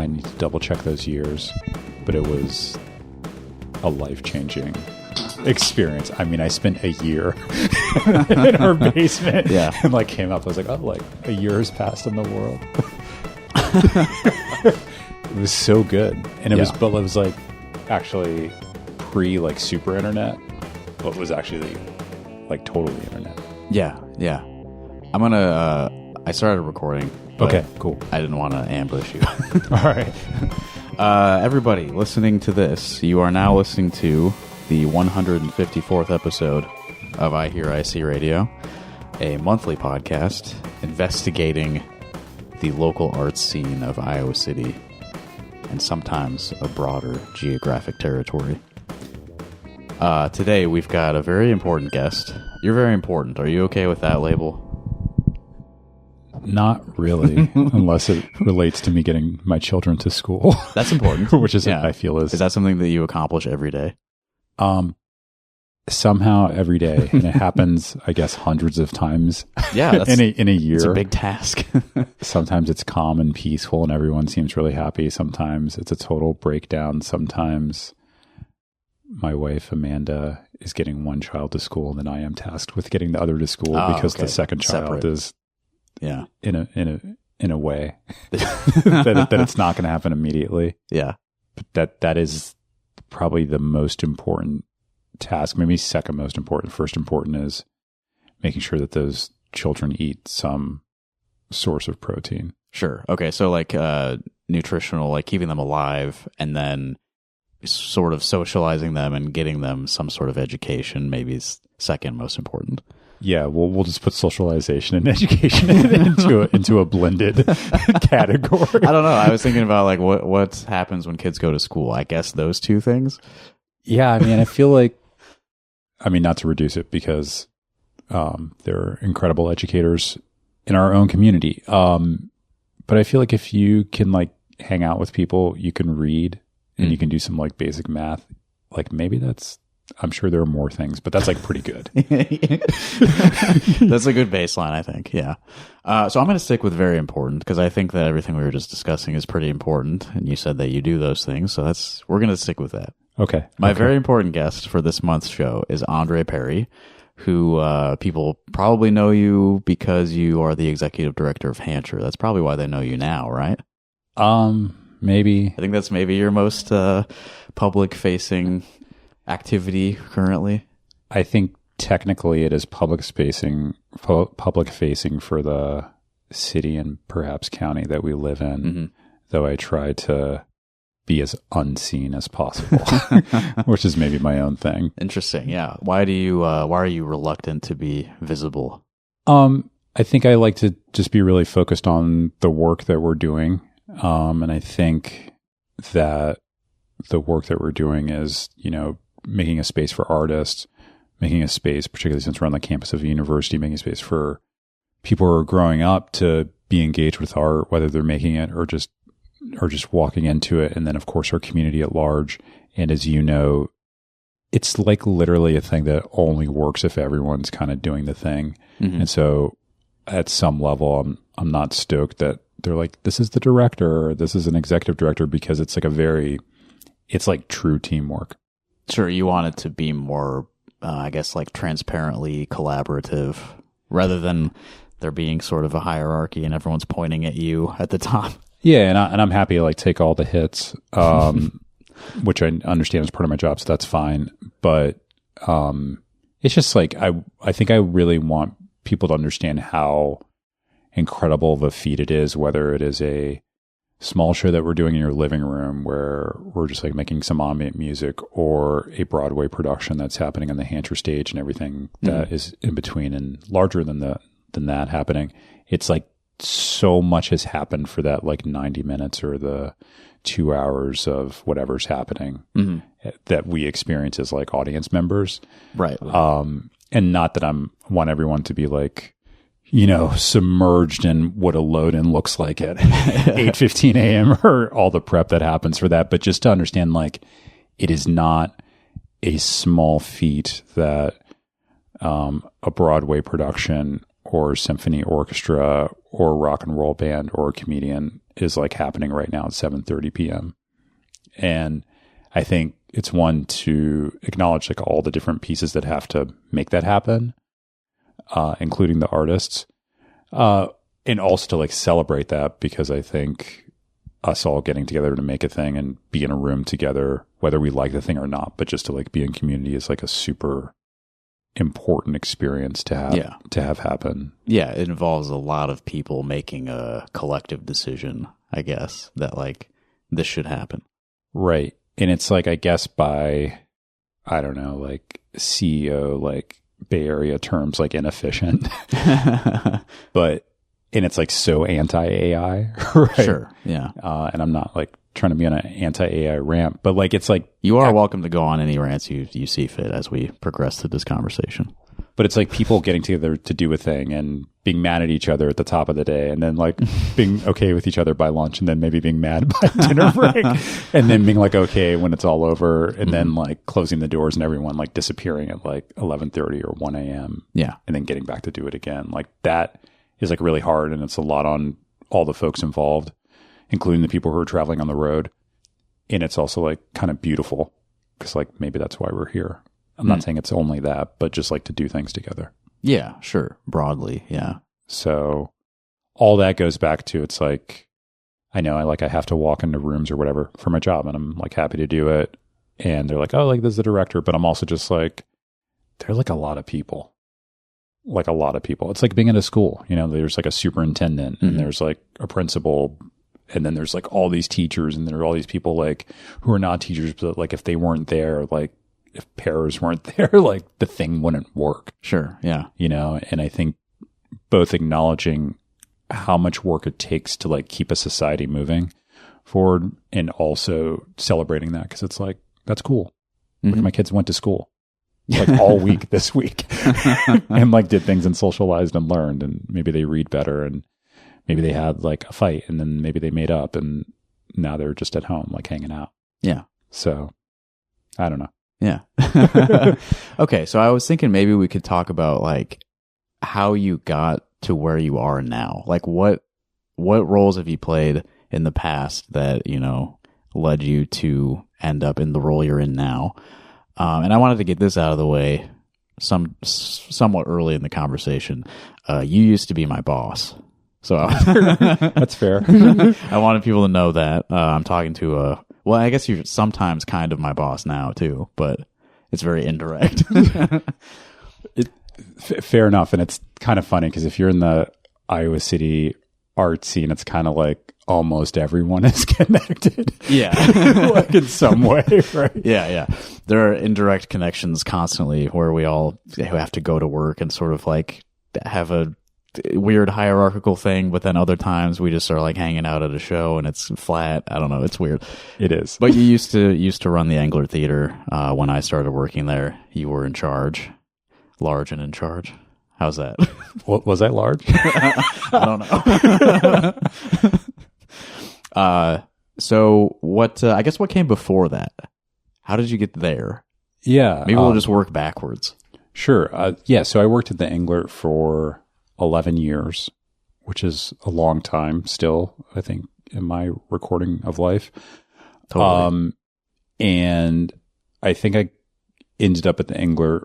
I need to double check those years, but it was a life-changing experience. I mean, I spent a year in our basement and like came up. I was like, oh, like a year has passed in the world. It was so good. And it was like actually pre like super internet, but it was actually like totally internet. Yeah. I started recording. Okay, cool. I didn't want to ambush you. All right. Everybody listening to this, you are now listening to the 154th episode of iHearIC Radio, a monthly podcast investigating the local arts scene of Iowa City and sometimes a broader geographic territory. Today we've got a very important guest. You're very important. Are you okay with that label? Not really, unless it relates to me getting my children to school. That's important. Which is, I feel is... Is that something that you accomplish every day? Somehow every day. And it happens, I guess, hundreds of times in a year. It's a big task. Sometimes it's calm and peaceful and everyone seems really happy. Sometimes it's a total breakdown. Sometimes my wife, Amanda, is getting one child to school and then I am tasked with getting the other to school because the second child is... Yeah, in a way that it's not going to happen immediately. Yeah, but that is probably the most important task. Maybe second most important. First important is making sure that those children eat some source of protein. Sure. Okay. So like nutritional, like keeping them alive, and then sort of socializing them and getting them some sort of education. Maybe is second most important. Yeah, we'll just put socialization and education into a blended category. I don't know. I was thinking about like what happens when kids go to school. I guess those two things. Yeah, I mean, I feel like, not to reduce it because they're incredible educators in our own community. But I feel like if you can like hang out with people, you can read and you can do some like basic math. Like maybe that's. I'm sure there are more things, but that's like pretty good. That's a good baseline, I think. Yeah. So I'm going to stick with very important because I think that everything we were just discussing is pretty important. And you said that you do those things. So we're going to stick with that. Okay. My very important guest for this month's show is Andre Perry, who people probably know you because you are the executive director of Hancher. That's probably why they know you now, right? Maybe. I think that's maybe your most public facing activity currently. I think technically it is public facing for the city and perhaps county that we live in, though I try to be as unseen as possible, which is maybe my own thing. Interesting. Yeah. Why are you reluctant to be visible? I think I like to just be really focused on the work that we're doing. And I think that the work that we're doing is, making a space for artists, making a space, particularly since we're on the campus of a university, making a space for people who are growing up to be engaged with art, whether they're making it or just walking into it. And then, of course, our community at large. And as you know, it's like literally a thing that only works if everyone's kind of doing the thing. And so at some level, I'm not stoked that they're like, this is the director, or this is an executive director, because it's like it's like true teamwork. Sure, you want it to be more, I guess, like transparently collaborative, rather than there being sort of a hierarchy and everyone's pointing at you at the top. Yeah, and I'm happy to like take all the hits, which I understand is part of my job, so that's fine. But it's just like I think I really want people to understand how incredible of a feat it is, whether it is a small show that we're doing in your living room where we're just like making some ambient music, or a Broadway production that's happening on the Hancher stage and everything that is in between and larger than that happening. It's like so much has happened for that like 90 minutes or the 2 hours of whatever's happening that we experience as like audience members. Right. And not that want everyone to be like, submerged in what a load-in looks like at 8:15 a.m. or all the prep that happens for that. But just to understand, like, it is not a small feat that a Broadway production or symphony orchestra or rock and roll band or comedian is like happening right now at 7:30 p.m. And I think it's one to acknowledge like all the different pieces that have to make that happen, including the artists, and also to like celebrate that, because I think us all getting together to make a thing and be in a room together, whether we like the thing or not, but just to like be in community is like a super important experience to have happen. Yeah, it involves a lot of people making a collective decision, I guess, that like this should happen. Right. And it's like, I guess by, I don't know, like CEO, like Bay Area terms, like inefficient, but, and it's like so anti-AI, right? Sure. Yeah. And I'm not like trying to be on an anti-AI rant, but like, it's like, you are welcome to go on any rants you see fit as we progress through this conversation. But it's like people getting together to do a thing and being mad at each other at the top of the day, and then like being okay with each other by lunch, and then maybe being mad by dinner break, and then being like okay when it's all over, and then like closing the doors and everyone like disappearing at like 11:30 or 1 a.m. Yeah. And then getting back to do it again. Like that is like really hard, and it's a lot on all the folks involved, including the people who are traveling on the road. And it's also like kind of beautiful, because like maybe that's why we're here. I'm not saying it's only that, but just like to do things together. Yeah, sure. Broadly, yeah. So all that goes back to, it's like, I know I have to walk into rooms or whatever for my job, and I'm like happy to do it. And they're like, oh, like this is the director. But I'm also just like, they're like a lot of people. Like a lot of people. It's like being at a school, you know, there's like a superintendent and there's like a principal, and then there's like all these teachers, and there are all these people like who are not teachers, but like if they weren't there, like if pairs weren't there, like the thing wouldn't work. Sure. Yeah. You know, and I think both acknowledging how much work it takes to like keep a society moving forward, and also celebrating that, because it's like, that's cool. Like my kids went to school like all week this week and like did things and socialized and learned, and maybe they read better, and maybe they had like a fight, and then maybe they made up, and now they're just at home like hanging out. Yeah. So I don't know. Yeah. Okay. So I was thinking maybe we could talk about like how you got to where you are now. Like what roles have you played in the past that, you know, led you to end up in the role you're in now? And I wanted to get this out of the way somewhat early in the conversation. You used to be my boss. So that's fair. I wanted people to know that I'm talking to well, I guess you're sometimes kind of my boss now too, but it's very indirect. Fair enough. And it's kind of funny, because if you're in the Iowa City art scene, it's kind of like almost everyone is connected. Yeah. Like in some way, right? Yeah, yeah. There are indirect connections constantly where we all have to go to work and sort of like have a weird hierarchical thing, but then other times we just are like hanging out at a show and it's flat. I don't know. It's weird. It is. But you used to run the Englert Theatre when I started working there. You were in charge, large and in charge. How's that? Was I large? I don't know. So what? I guess what came before that? How did you get there? Yeah, maybe we'll just work backwards. Sure. Yeah. So I worked at the Englert for 11 years, which is a long time still, I think, in my recording of life. Totally. And I think I ended up at the Englert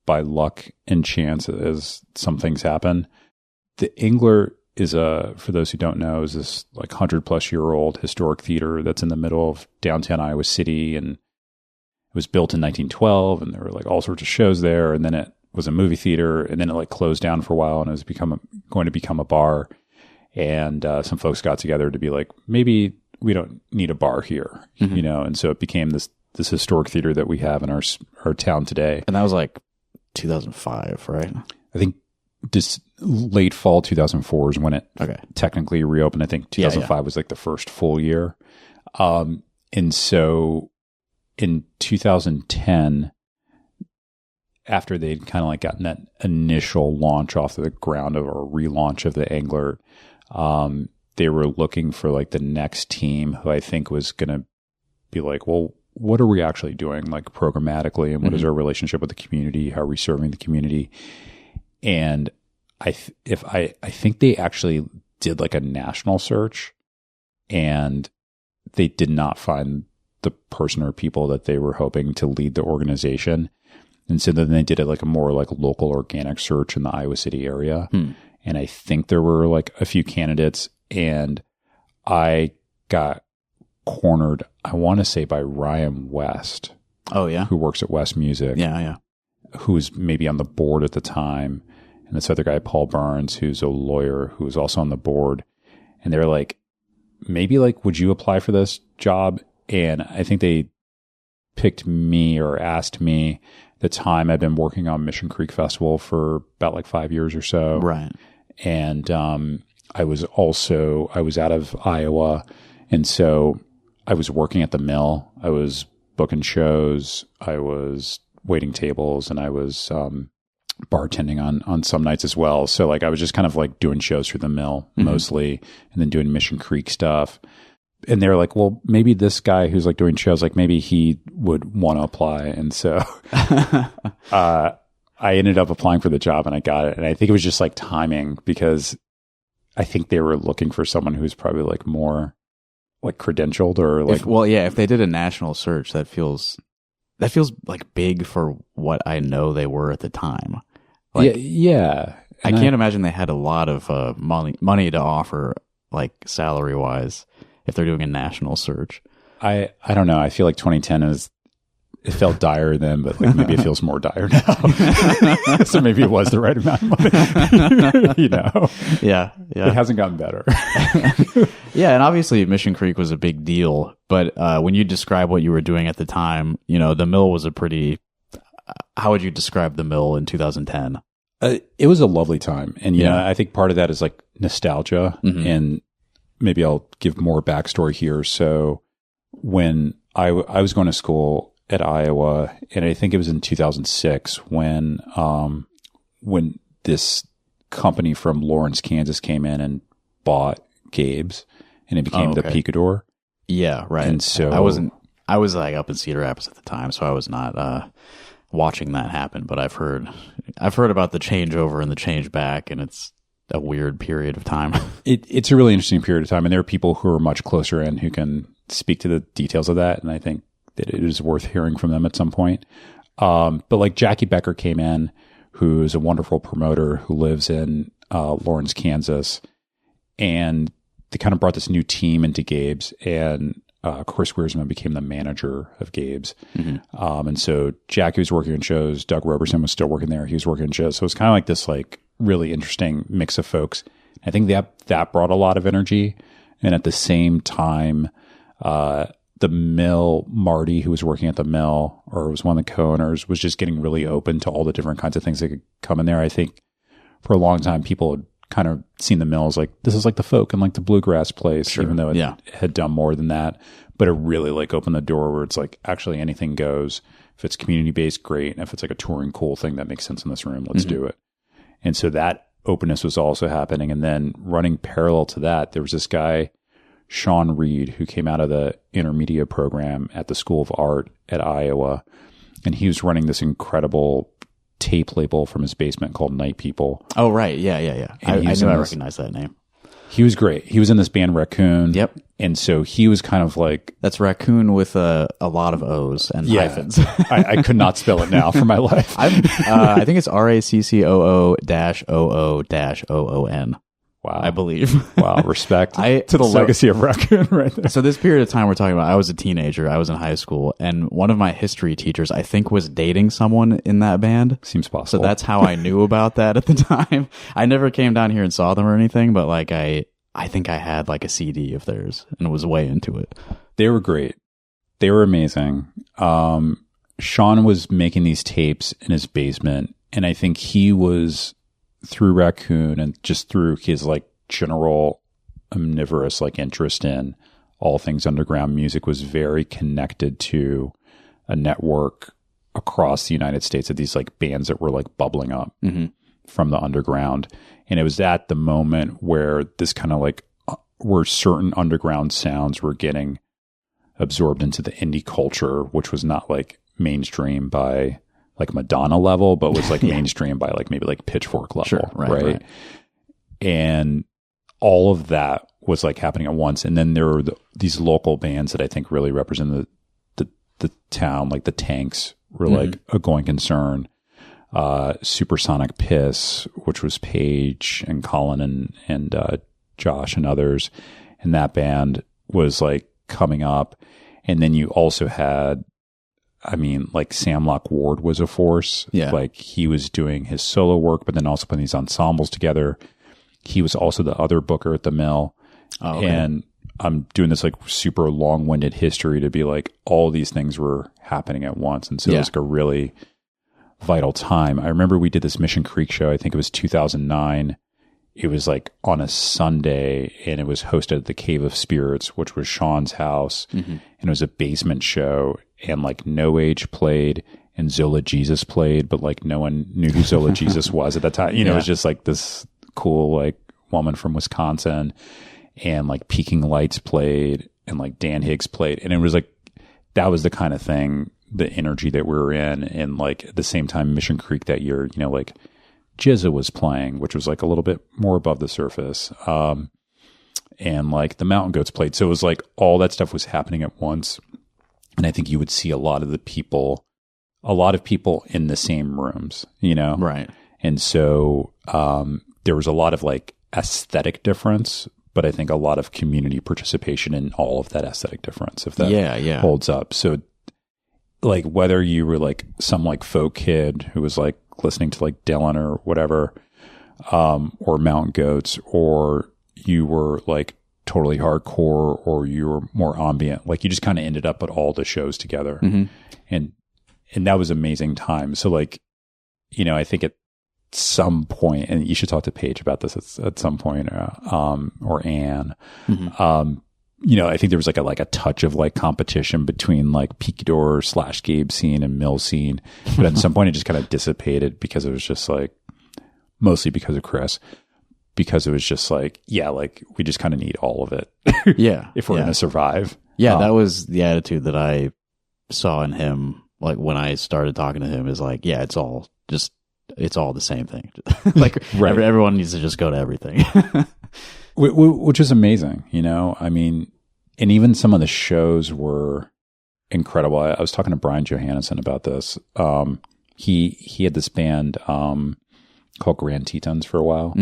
by luck and chance, as some things happen. The Englert is for those who don't know, is this like 100-plus-year-old historic theater that's in the middle of downtown Iowa City, and it was built in 1912, and there were like all sorts of shows there, and then it was a movie theater, and then it like closed down for a while, and it was going to become a bar. And some folks got together to be like, maybe we don't need a bar here, you know? And so it became this historic theater that we have in our town today. And that was like 2005, right? I think this late fall 2004 is when it technically reopened. I think 2005 was like the first full year. And so in 2010, after they'd kind of like gotten that initial launch off the ground of, or relaunch of the Englert, they were looking for like the next team who I think was going to be like, well, what are we actually doing like programmatically, and what is our relationship with the community? How are we serving the community? And I think they actually did like a national search, and they did not find the person or people that they were hoping to lead the organization. And so then they did it like a more like local organic search in the Iowa City area. And I think there were like a few candidates, and I got cornered, I want to say, by Ryan West. Oh, yeah. Who works at West Music. Yeah. Who was maybe on the board at the time. And this other guy, Paul Burns, who's a lawyer who was also on the board. And they're like, maybe like, would you apply for this job? And I think they picked me or asked me. The time I've been working on Mission Creek Festival for about like 5 years or so. Right. And I was out of Iowa. And so I was working at the mill. I was booking shows. I was waiting tables, and I was bartending on some nights as well. So like I was just kind of like doing shows for the mill mostly, and then doing Mission Creek stuff. And they're like, well, maybe this guy who's like doing shows, like maybe he would want to apply. And so I ended up applying for the job, and I got it. And I think it was just like timing, because I think they were looking for someone who's probably like more like credentialed or like, if they did a national search, that feels like big for what I know they were at the time. Like, yeah. I can't imagine they had a lot of money to offer, like salary wise, if they're doing a national search. I don't know. I feel like 2010 it felt dire then, but like maybe it feels more dire now. So maybe it was the right amount of money, you know? Yeah. It hasn't gotten better. Yeah. And obviously Mission Creek was a big deal, but when you describe what you were doing at the time, you know, the mill was how would you describe the mill in 2010? It was a lovely time. And, you know, I think part of that is like nostalgia, and maybe I'll give more backstory here. So when I was going to school at Iowa, and I think it was in 2006 when this company from Lawrence, Kansas came in and bought Gabe's, and it became the Picador. Yeah, right. And so I was like up in Cedar Rapids at the time, so I was not watching that happen, but I've heard about the changeover and the change back, and it's a weird period of time. It's a really interesting period of time, and there are people who are much closer in who can speak to the details of that, and I think that it is worth hearing from them at some point. But like Jackie Becker came in, who's a wonderful promoter who lives in Lawrence, Kansas, and they kind of brought this new team into Gabe's, and Chris Wiersma became the manager of Gabe's. And so Jackie was working on shows. Doug Roberson was still working there. He was working on shows. So it was kind of like this like really interesting mix of folks. I think that brought a lot of energy. And at the same time, the mill, Marty, who was working at the mill, or was one of the co-owners, was just getting really open to all the different kinds of things that could come in there. I think for a long time, people had kind of seen the mill as like, this is like the folk and like the bluegrass place, even though it had done more than that. But it really like opened the door where it's like, actually anything goes. If it's community-based, great. And if it's like a touring cool thing that makes sense in this room, let's do it. And so that openness was also happening. And then running parallel to that, there was this guy, Sean Reed, who came out of the intermedia program at the School of Art at Iowa. And he was running this incredible tape label from his basement called Night People. Oh, right. Yeah. I knew I recognized that name. He was great. He was in this band Raccoon. Yep. And so he was kind of like... That's Raccoon with a lot of O's and hyphens. I could not spell it now for my life. I think it's RACCOO-OO-OON. Wow. I believe. Wow. Respect to the legacy of Raccoon right there. So this period of time we're talking about, I was a teenager. I was in high school. And one of my history teachers, I think, was dating someone in that band. Seems possible. So that's how I knew about that at the time. I never came down here and saw them or anything, but like I think I had like a CD of theirs and was way into it. They were great. They were amazing. Sean was making these tapes in his basement, and I think he was, through Raccoon and just through his like general omnivorous like interest in all things underground music, was very connected to a network across the United States of these like bands that were like bubbling up from the underground. And it was at the moment where this kind of like where certain underground sounds were getting absorbed into the indie culture, which was not like mainstream by like Madonna level, but was like mainstream by like maybe like Pitchfork level. Sure, right. And all of that was like happening at once. And then there were these local bands that I think really represented the town, like the Tanks were like a going concern. Supersonic Piss, which was Paige and Colin and Josh and others. And that band was like coming up. And then you also had, I mean, like Sam Locke Ward was a force. Yeah. Like he was doing his solo work, but then also putting these ensembles together. He was also the other booker at the Mill. Oh, okay. And I'm doing this like super long-winded history to be like all these things were happening at once. And so it was like a really vital time. I remember we did this Mission Creek show. I think it was 2009. It was like on a Sunday, and it was hosted at the Cave of Spirits, which was Sean's house. And it was a basement show, and like No Age played and Zola Jesus played, but like no one knew who Zola Jesus was at that time. You know, it was just like this cool like woman from Wisconsin, and like Peking Lights played, and like Dan Higgs played. And it was like, that was the kind of thing, the energy that we were in. And like at the same time, Mission Creek that year, you know, like Jizza was playing, which was like a little bit more above the surface. And like the Mountain Goats played. So it was like all that stuff was happening at once. And I think you would see a lot of people in the same rooms, you know? Right. And so there was a lot of like aesthetic difference, but I think a lot of community participation in all of that aesthetic difference, if that holds up. So like whether you were like some like folk kid who was like listening to like Dylan or whatever, or Mountain Goats, or you were like totally hardcore, or you were more ambient, like you just kind of ended up at all the shows together. And that was amazing time. So like, you know, I think at some point, and you should talk to Paige about this at some point, or Anne, you know, I think there was like a touch of like competition between like Picador / Gabe scene and Mill scene. But at some point it just kind of dissipated because it was just like, mostly because of Chris, because it was just like, yeah, like we just kind of need all of it. If we're going to survive. That was the attitude that I saw in him. Like when I started talking to him, is like, yeah, it's all the same thing. Like everyone needs to just go to everything. Which is amazing, you know? I mean, and even some of the shows were incredible. I was talking to Brian Johannesson about this. He had this band called Grand Tetons for a while.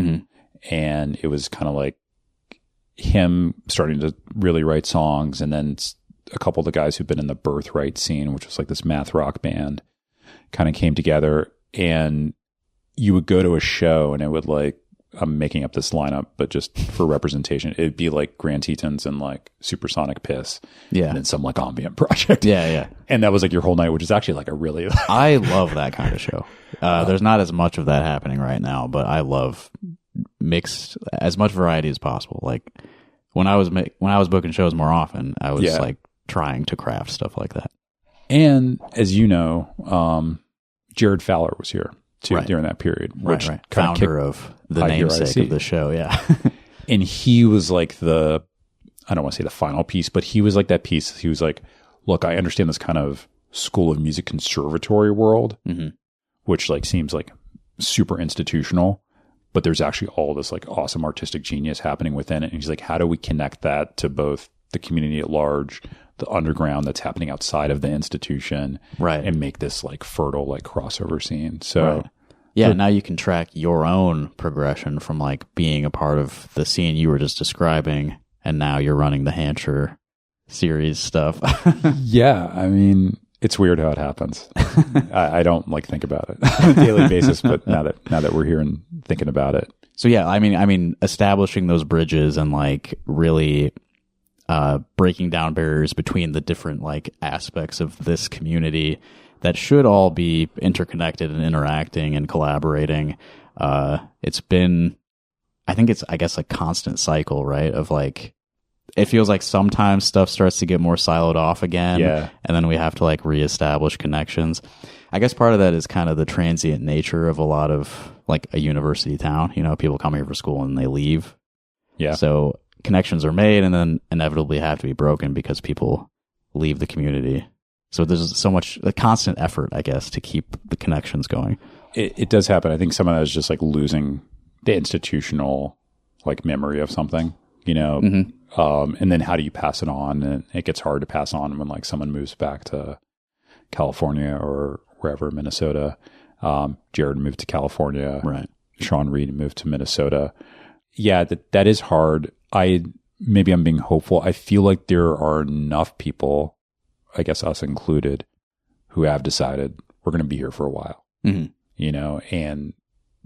And it was kind of like him starting to really write songs, and then a couple of the guys who've been in the Birthright scene, which was like this math rock band, kind of came together. And you would go to a show and it would like, I'm making up this lineup, but just for representation, it'd be like Grand Tetons and like Supersonic Piss. And then some like ambient project. And that was like your whole night, which is actually like a really... I love that kind of show. There's not as much of that happening right now, but I love mixed, as much variety as possible. Like when I was booking shows more often, I was like trying to craft stuff like that. And as you know, Jared Fowler was here too during that period, which founder of the namesake of the show. And he was like I don't want to say the final piece, but he was like that piece. He was like, look, I understand this kind of School of Music conservatory world, which like seems like super institutional, but there's actually all this like awesome artistic genius happening within it. And he's like, how do we connect that to both the community at large, the underground that's happening outside of the institution, and make this like fertile like crossover scene. So now you can track your own progression from like being a part of the scene you were just describing, and now you're running the Hancher series stuff. I mean, it's weird how it happens. I don't like think about it on a daily basis, but now that we're here and thinking about it. So I mean, establishing those bridges and like really breaking down barriers between the different like aspects of this community that should all be interconnected and interacting and collaborating. It's been, I guess a constant cycle, right? Of like, it feels like sometimes stuff starts to get more siloed off again. And then we have to like reestablish connections. I guess part of that is kind of the transient nature of a lot of like a university town. You know, people come here for school and they leave. So connections are made and then inevitably have to be broken because people leave the community. So there's so much a constant effort, I guess, to keep the connections going. It does happen. I think some of that is just like losing the institutional like memory of something, you know, and then how do you pass it on? And it gets hard to pass on when like someone moves back to California or wherever, Minnesota. Jared moved to California. Right. Sean Reed moved to Minnesota. Yeah, that is hard. Maybe I'm being hopeful. I feel like there are enough people, I guess us included, who have decided we're going to be here for a while, you know, and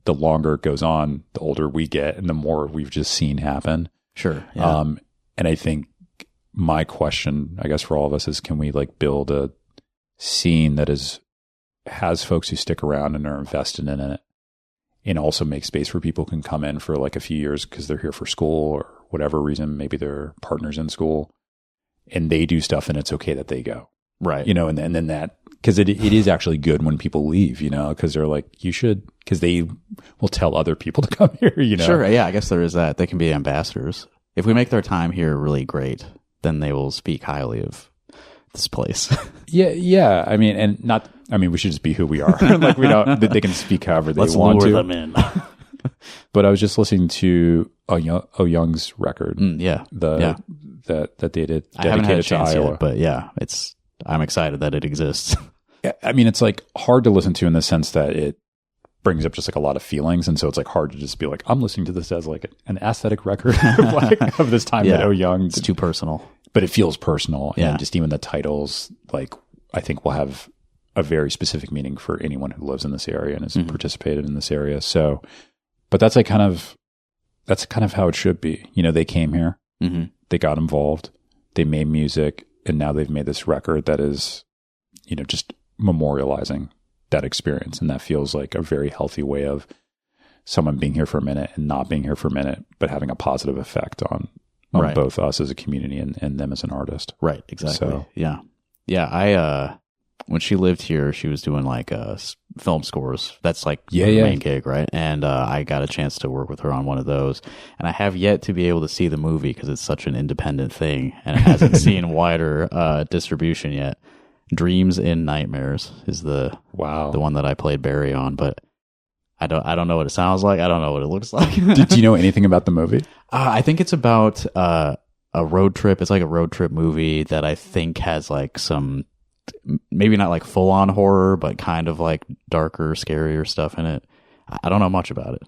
the longer it goes on, the older we get and the more we've just seen happen. Sure. Yeah. And I think my question, I guess for all of us is, can we like build a scene that has folks who stick around and are invested in it, and also make space where people can come in for like a few years because they're here for school or whatever reason, maybe they're partners in school and they do stuff and it's okay that they go. Right. You know, and then that, because it is actually good when people leave, you know, because they're like, you should, because they will tell other people to come here, you know. Sure. Yeah, I guess there is that. They can be ambassadors. If we make their time here really great, then they will speak highly of this place. Yeah. I mean, we should just be who we are. Like they can speak however they want to. Let's lure them in. But I was just listening to Oh Young's record. That they did I haven't had a dedicated to chance Iowa. yet, but yeah, I'm excited that it exists. I mean, it's like hard to listen to in the sense that it brings up just like a lot of feelings. And so it's like hard to just be like, I'm listening to this as like an aesthetic record of this time that Oh Young. It's too personal. But it feels personal. Yeah. And just even the titles, like I think will have a very specific meaning for anyone who lives in this area and has participated in this area. So, but that's kind of how it should be. You know, they came here, they got involved, they made music, and now they've made this record that is, you know, just memorializing that experience. And that feels like a very healthy way of someone being here for a minute and not being here for a minute, but having a positive effect on both us as a community and them as an artist. Right. Exactly. So, yeah. I, when she lived here, she was doing like film scores. That's like her main gig, right? And I got a chance to work with her on one of those. And I have yet to be able to see the movie because it's such an independent thing and it hasn't seen wider distribution yet. Dreams in Nightmares is the one that I played Barry on, but I don't know what it sounds like. I don't know what it looks like. Did you know anything about the movie? I think it's about a road trip. It's like a road trip movie that I think has like some, maybe not like full on horror, but kind of like darker, scarier stuff in it. I don't know much about it.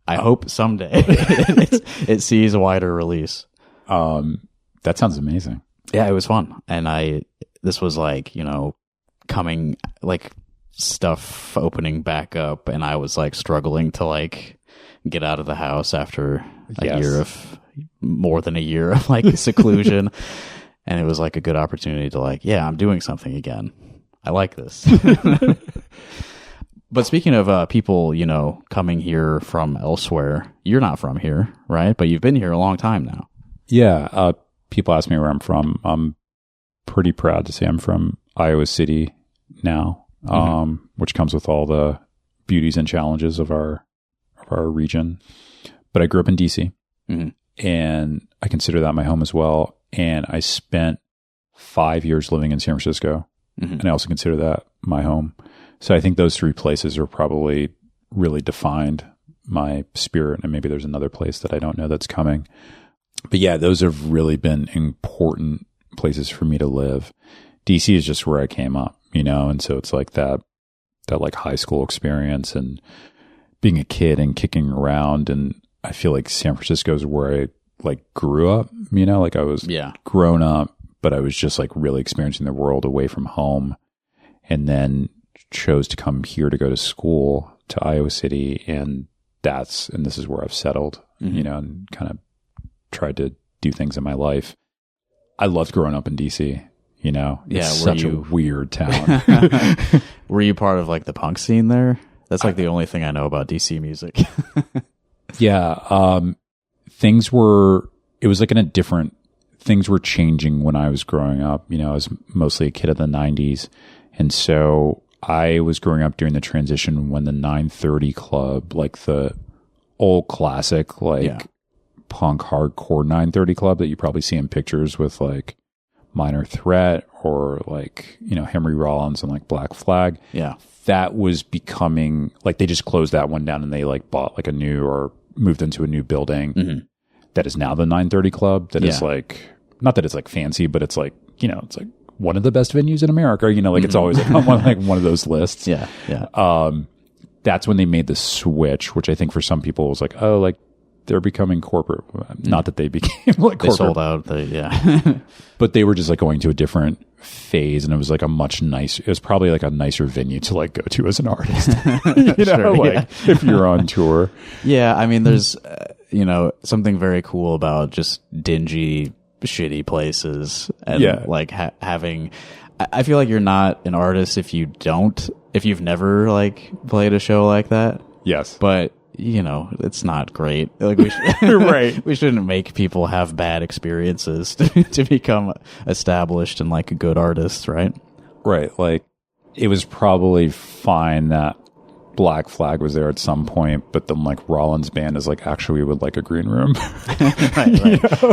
I hope someday it sees a wider release. That sounds amazing. Yeah, it was fun. And this was like, you know, coming like stuff opening back up, and I was like struggling to like get out of the house after more than a year of like seclusion. And it was like a good opportunity to like, I'm doing something again. I like this. But speaking of people, you know, coming here from elsewhere, you're not from here, right? But you've been here a long time now. Yeah. People ask me where I'm from. I'm pretty proud to say I'm from Iowa City now, which comes with all the beauties and challenges of our region. But I grew up in DC, and I consider that my home as well. And I spent 5 years living in San Francisco, and I also consider that my home. So I think those three places are probably really defined my spirit. And maybe there's another place that I don't know that's coming. But yeah, those have really been important places for me to live. DC is just where I came up, you know, and so it's like that like high school experience and being a kid and kicking around. And I feel like San Francisco is where I like grew up, you know, like I was grown up, but I was just like really experiencing the world away from home, and then chose to come here to go to school to Iowa City. And this is where I've settled, you know, and kind of tried to do things in my life. I loved growing up in DC, you know, it's such a weird town. Were you part of like the punk scene there? That's like the only thing I know about DC music. Yeah. Things were changing when I was growing up. You know, I was mostly a kid of the 90s. And so I was growing up during the transition when the 930 Club, like the old classic, like punk hardcore 930 Club that you probably see in pictures with like Minor Threat or like, you know, Henry Rollins and like Black Flag. Yeah. That was becoming like, they just closed that one down and they like bought like a new or moved into a new building that is now the 930 Club. That is like, not that it's like fancy, but it's like, you know, it's like one of the best venues in America. You know, like it's always like on one of those lists. Yeah. Yeah. That's when they made the switch, which I think for some people was like, oh, like they're becoming corporate. Not that they became like corporate. They sold out. But they were just like going to a different phase, and it was like a much nicer, it was probably like a nicer venue to like go to as an artist. You know, like if you're on tour. Yeah. I mean, there's, you know, something very cool about just dingy, shitty places and like having, I feel like you're not an artist if you've never like played a show like that. Yes. But you know, it's not great. Like we right. We shouldn't make people have bad experiences to become established and like good artists, right? Right. Like it was probably fine that Black Flag was there at some point, but then like Rollins band is like, actually we would like a green room.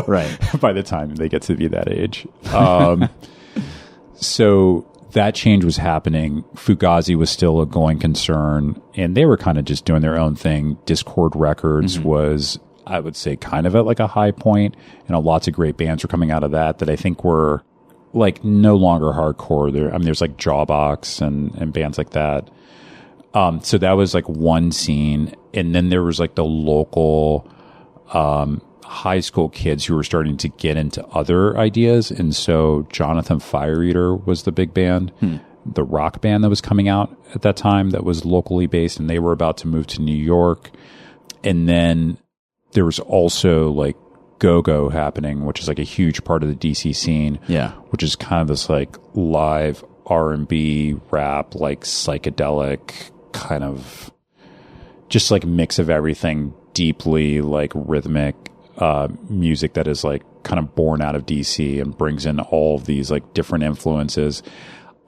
Right. By the time they get to be that age. So that change was happening. Fugazi was still a going concern, and they were kind of just doing their own thing. Discord Records was, I would say, kind of at like a high point, and lots of great bands were coming out of that I think were like no longer hardcore. There's like Jawbox and bands like that. So that was like one scene, and then there was like the local high school kids who were starting to get into other ideas. And so Jonathan Fire Eater was the big band, the rock band that was coming out at that time that was locally based, and they were about to move to New York. And then there was also like Go-Go happening, which is like a huge part of the DC scene. Yeah. Which is kind of this like live R&B rap, like psychedelic kind of just like mix of everything, deeply like rhythmic music that is like kind of born out of DC and brings in all of these like different influences.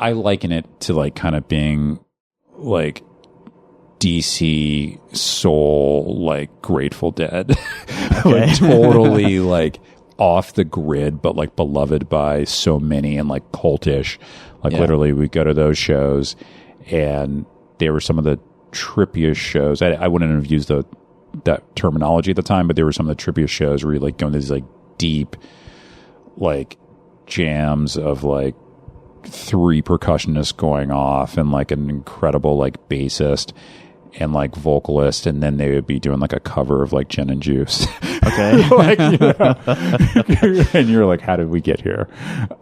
I liken it to like kind of being like DC soul, like Grateful Dead, like totally like off the grid, but like beloved by so many and like cultish. Like literally we go to those shows and they were some of the trippiest shows. I wouldn't have used that terminology at the time, but there were some of the trippiest shows where you like going to these like deep like jams of like 3 percussionists going off and like an incredible like bassist and like vocalist, and then they would be doing like a cover of like Gin and Juice. Okay. Like, you know, and you're like, how did we get here?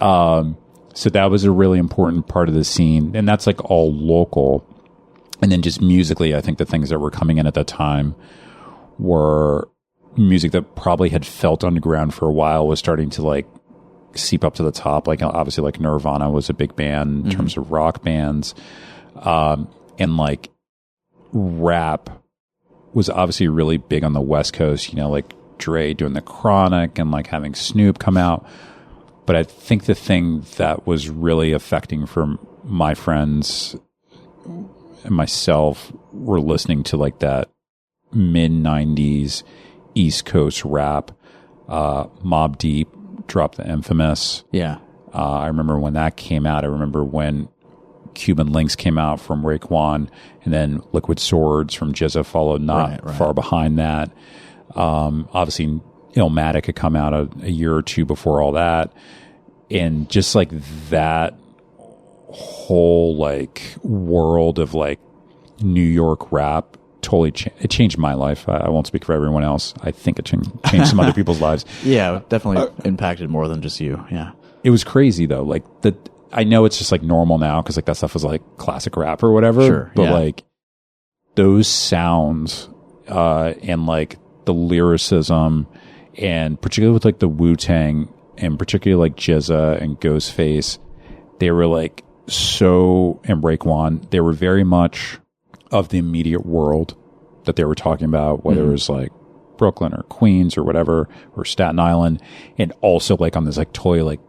So that was a really important part of the scene, and that's like all local. And then just musically, I think the things that were coming in at that time were music that probably had felt underground for a while, was starting to like seep up to the top. Like obviously like Nirvana was a big band in terms of rock bands. And like rap was obviously really big on the West Coast, you know, like Dre doing The Chronic and like having Snoop come out. But I think the thing that was really affecting for my friends and myself were listening to like that mid-90s East Coast rap. Mobb Deep dropped The Infamous. Yeah. I remember when that came out. I remember when Cuban Links came out from Raekwon, and then Liquid Swords from Jizza followed not far behind that. Obviously, Illmatic had come out a year or two before all that. And just like that whole like world of like New York rap totally it changed my life. I won't speak for everyone else. I think it changed some other people's lives. Yeah, definitely impacted more than just you. Yeah. It was crazy though. Like I know it's just like normal now because like that stuff was like classic rap or whatever. Sure. But like those sounds and like the lyricism, and particularly with like the Wu-Tang and particularly like Jizza and Ghostface, they were like so, and Raekwon, they were very much of the immediate world that they were talking about, whether it was like Brooklyn or Queens or whatever, or Staten Island, and also like on this like totally like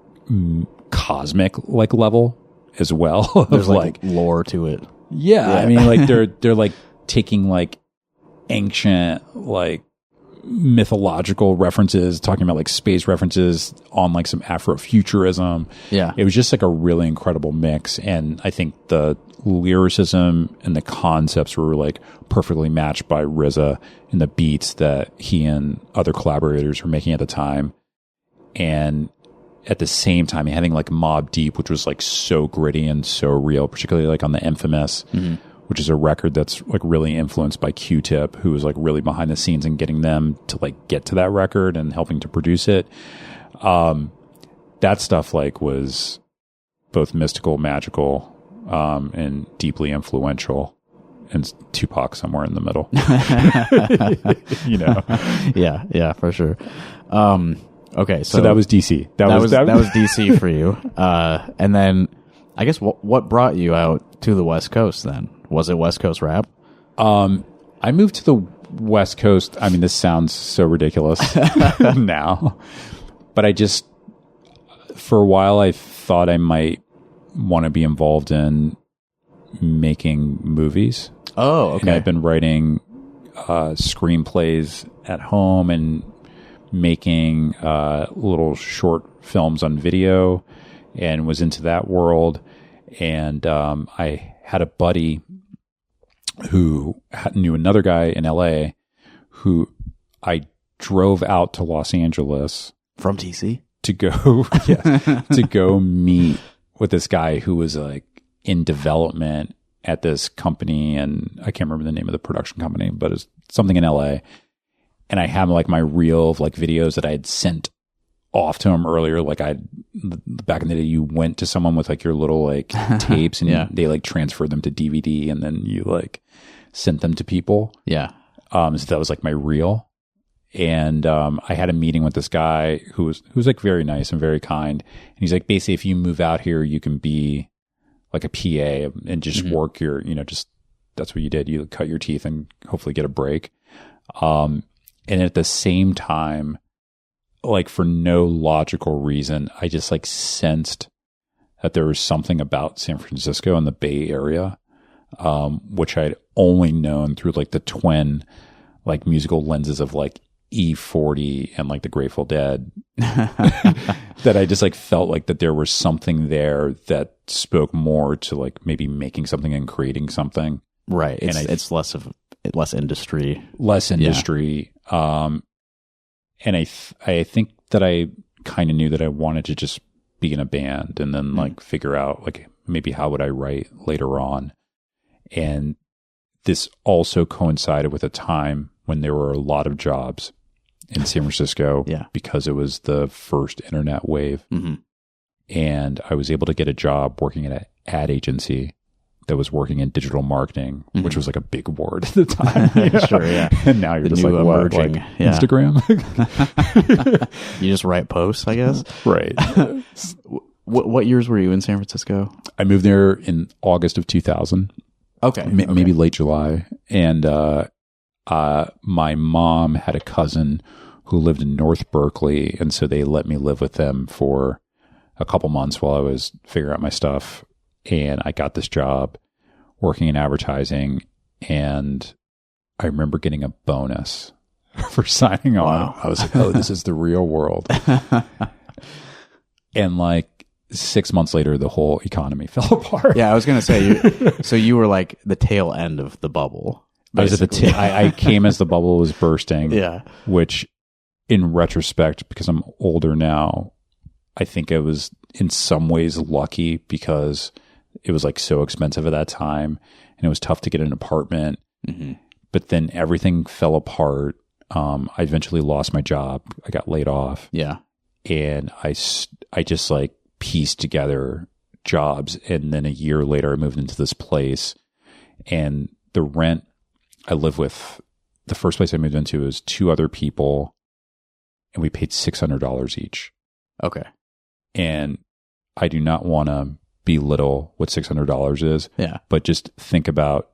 cosmic like level as well. There's like lore to it. Yeah. I mean like they're like taking like ancient like mythological references, talking about like space references on like some Afrofuturism. Yeah. It was just like a really incredible mix. And I think the lyricism and the concepts were like perfectly matched by RZA and the beats that he and other collaborators were making at the time. And at the same time, having like Mobb Deep, which was like so gritty and so real, particularly like on the Infamous, which is a record that's like really influenced by Q-Tip, who was like really behind the scenes and getting them to like get to that record and helping to produce it. That stuff like was both mystical, magical, and deeply influential. And Tupac somewhere in the middle. You know? Yeah, for sure. Okay, so that was DC. That was DC for you. And then I guess what brought you out to the West Coast then? Was it West Coast rap? I moved to the West Coast. I mean, this sounds so ridiculous now, but I just, for a while, I thought I might want to be involved in making movies. Oh, okay. And I've been writing screenplays at home and making little short films on video, and was into that world. And I had a buddy who knew another guy in LA who I drove out to Los Angeles from DC to go to go meet with this guy who was like in development at this company, and I can't remember the name of the production company, but it's something in LA. And I have like my reel of like videos that I had sent off to him earlier. Like back in the day, you went to someone with like your little like tapes and they like transferred them to DVD, and then you like sent them to people. Yeah. So that was like my reel. And I had a meeting with this guy who was like very nice and very kind. And he's like, basically, if you move out here, you can be like a PA and just work your, just that's what you did. You cut your teeth and hopefully get a break. And at the same time, like for no logical reason, I just like sensed that there was something about San Francisco and the Bay Area, which I'd only known through like the twin like musical lenses of like E40 and like the Grateful Dead, that I just like felt like that there was something there that spoke more to like maybe making something and creating something. Right. It's less industry. Less industry. Yeah. And I think that I kind of knew that I wanted to just be in a band and then like figure out like maybe how would I write later on. And this also coincided with a time when there were a lot of jobs in San Francisco because it was the first internet wave. And I was able to get a job working at an ad agency that was working in digital marketing, which was like a big word at the time. Sure, yeah. And now you're just like, emerging, like Instagram? You just write posts, I guess? Right. What years were you in San Francisco? I moved there in August of 2000. Okay. Maybe late July. And my mom had a cousin who lived in North Berkeley, and so they let me live with them for a couple months while I was figuring out my stuff. And I got this job working in advertising, and I remember getting a bonus for signing on. Wow. I was like, oh, this is the real world. And like 6 months later, the whole economy fell apart. Yeah, I was going to say, so you were like the tail end of the bubble. I was at I came as the bubble was bursting. Yeah. Which in retrospect, because I'm older now, I think I was in some ways lucky because it was like so expensive at that time and it was tough to get an apartment. But then everything fell apart. I eventually lost my job. I got laid off. Yeah. And I just like pieced together jobs. And then a year later, I moved into this place, and the rent I live with, the first place I moved into was 2 other people, and we paid $600 each. Okay. And I do not want to belittle what $600 is. Yeah. But just think about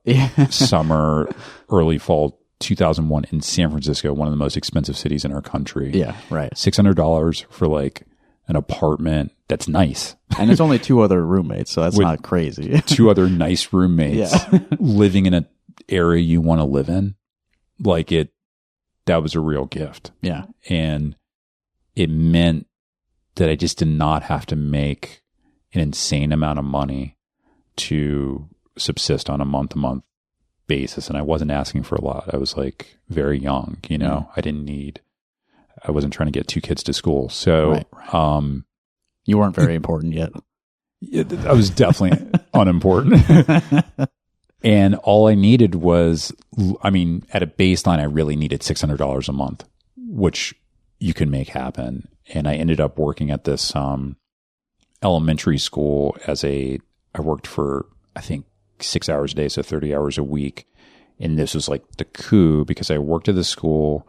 summer, early fall 2001 in San Francisco, one of the most expensive cities in our country. Yeah, right. $600 for like an apartment that's nice. And it's only 2 other roommates, so that's not crazy. 2 other nice roommates living in an area you want to live in. Like that was a real gift. Yeah. And it meant that I just did not have to make an insane amount of money to subsist on a month-to-month basis. And I wasn't asking for a lot. I was like very young, you know, I wasn't trying to get 2 kids to school. So, right. You weren't very important yet. I was definitely unimportant. And all I needed was, I mean, at a baseline, I really needed $600 a month, which you can make happen. And I ended up working at this elementary school I worked for, I think, 6 hours a day, so 30 hours a week. And this was like the coup because I worked at the school.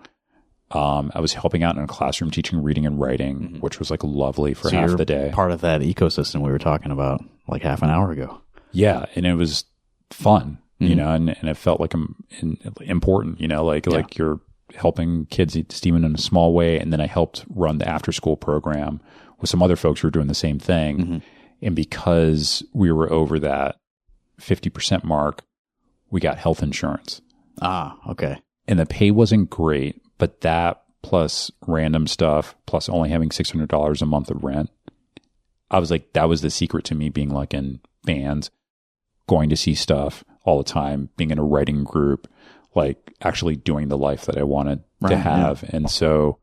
I was helping out in a classroom teaching reading and writing, which was like lovely for half the day. Part of that ecosystem we were talking about like half an hour ago. Yeah. And it was fun, you know, and it felt like important, you know, like you're helping kids just even in a small way. And then I helped run the after school program with some other folks who were doing the same thing. And because we were over that 50% mark, we got health insurance. Ah, okay. And the pay wasn't great, but that plus random stuff, plus only having $600 a month of rent, I was like, that was the secret to me being like in bands, going to see stuff all the time, being in a writing group, like actually doing the life that I wanted to have. Yeah. And so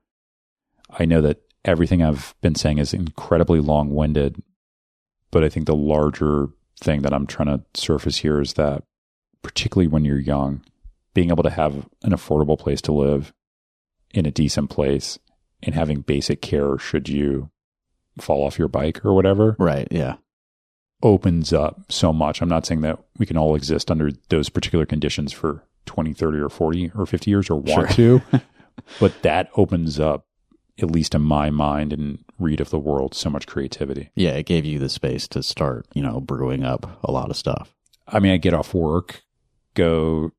I know that everything I've been saying is incredibly long-winded, but I think the larger thing that I'm trying to surface here is that particularly when you're young, being able to have an affordable place to live in a decent place and having basic care should you fall off your bike or whatever. Right. Yeah. Opens up so much. I'm not saying that we can all exist under those particular conditions for 20, 30 or 40 or 50 years or want to, but that opens up, at least in my mind and read of the world, so much creativity. Yeah. It gave you the space to start, you know, brewing up a lot of stuff. I mean, I get off work, go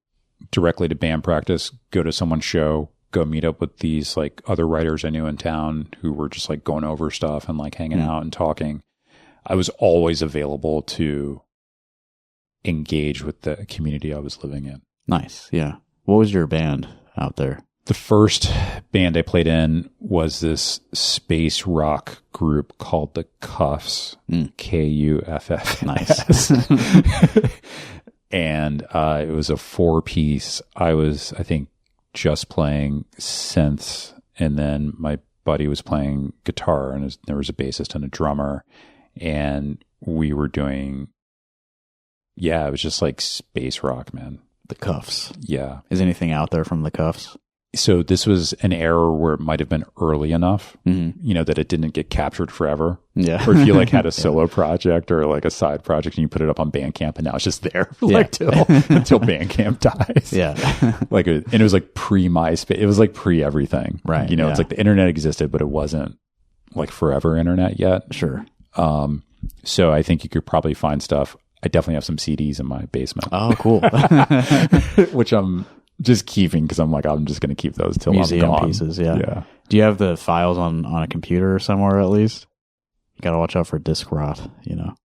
directly to band practice, go to someone's show, go meet up with these like other writers I knew in town who were just like going over stuff and like hanging out and talking. I was always available to engage with the community I was living in. Nice. Yeah. What was your band out there? The first band I played in was this space rock group called the Cuffs, Kuff. Nice. And it was a 4-piece. I was, I think, just playing synths, and then my buddy was playing guitar, and there was a bassist and a drummer, and we were doing, it was just like space rock, man. The Cuffs. Yeah. Is anything out there from the Cuffs? So this was an era where it might have been early enough, you know, that it didn't get captured forever. Yeah. Or if you like had a solo project or like a side project and you put it up on Bandcamp and now it's just there like until Bandcamp dies. Yeah. And it was like pre-MySpace. It was like pre-everything. Right. You know, it's like the internet existed, but it wasn't like forever internet yet. Sure. So I think you could probably find stuff. I definitely have some CDs in my basement. Oh, cool. Which I'm just keeping because I'm like, I'm just going to keep those till Museum I'm gone. Pieces, yeah. Do you have the files on a computer somewhere at least? You got to watch out for disk rot, you know.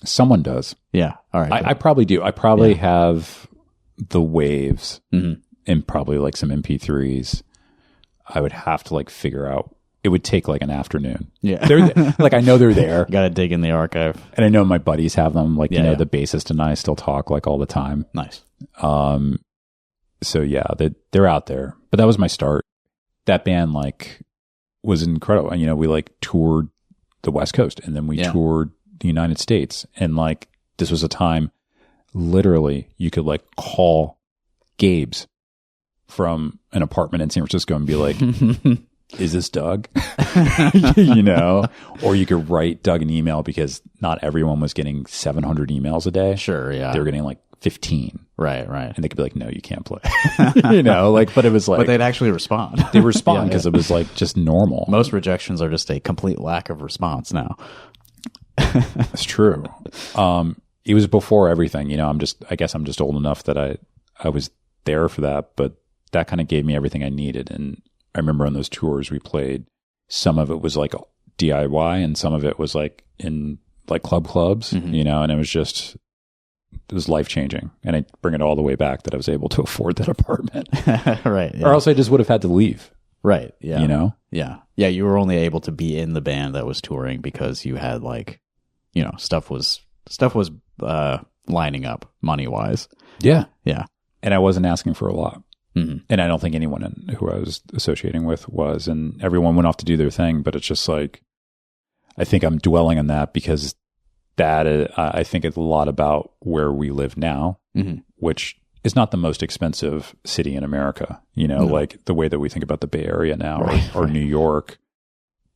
Someone does. Yeah. All right. I probably do. I probably have the waves and probably like some MP3s. I would have to like figure out. It would take like an afternoon. Yeah. Like I know they're there. Got to dig in the archive. And I know my buddies have them. Like, you know, the bassist and I still talk like all the time. Nice. So yeah, they're out there. But that was my start. That band like was incredible. And, you know, we like toured the West Coast and then we toured the United States. And like, this was a time literally you could like call Gabe's from an apartment in San Francisco and be like, is this Doug? You know, or you could write Doug an email because not everyone was getting 700 emails a day. Sure. Yeah. They were getting like 15. Right. And they could be like, no, you can't play. You know, like, but it was like, but they'd actually respond. They respond because it was like just normal. Most rejections are just a complete lack of response now. That's true. It was before everything, you know, I guess I'm just old enough that I was there for that, but that kind of gave me everything I needed. And I remember on those tours we played, some of it was like DIY and some of it was like in like clubs, you know, and it was just was life-changing. And I bring it all the way back that I was able to afford that apartment. Right. Yeah. Or else I just would have had to leave. Right. Yeah. You know? Yeah. Yeah. You were only able to be in the band that was touring because you had like, stuff was lining up money-wise. Yeah. Yeah. And I wasn't asking for a lot. Mm-hmm. And I don't think anyone who I was associating with was. And everyone went off to do their thing. But it's just like, I think I'm dwelling on that because that I think it's a lot about where we live now, mm-hmm. which is not the most expensive city in America, like the way that we think about the Bay Area now or New York,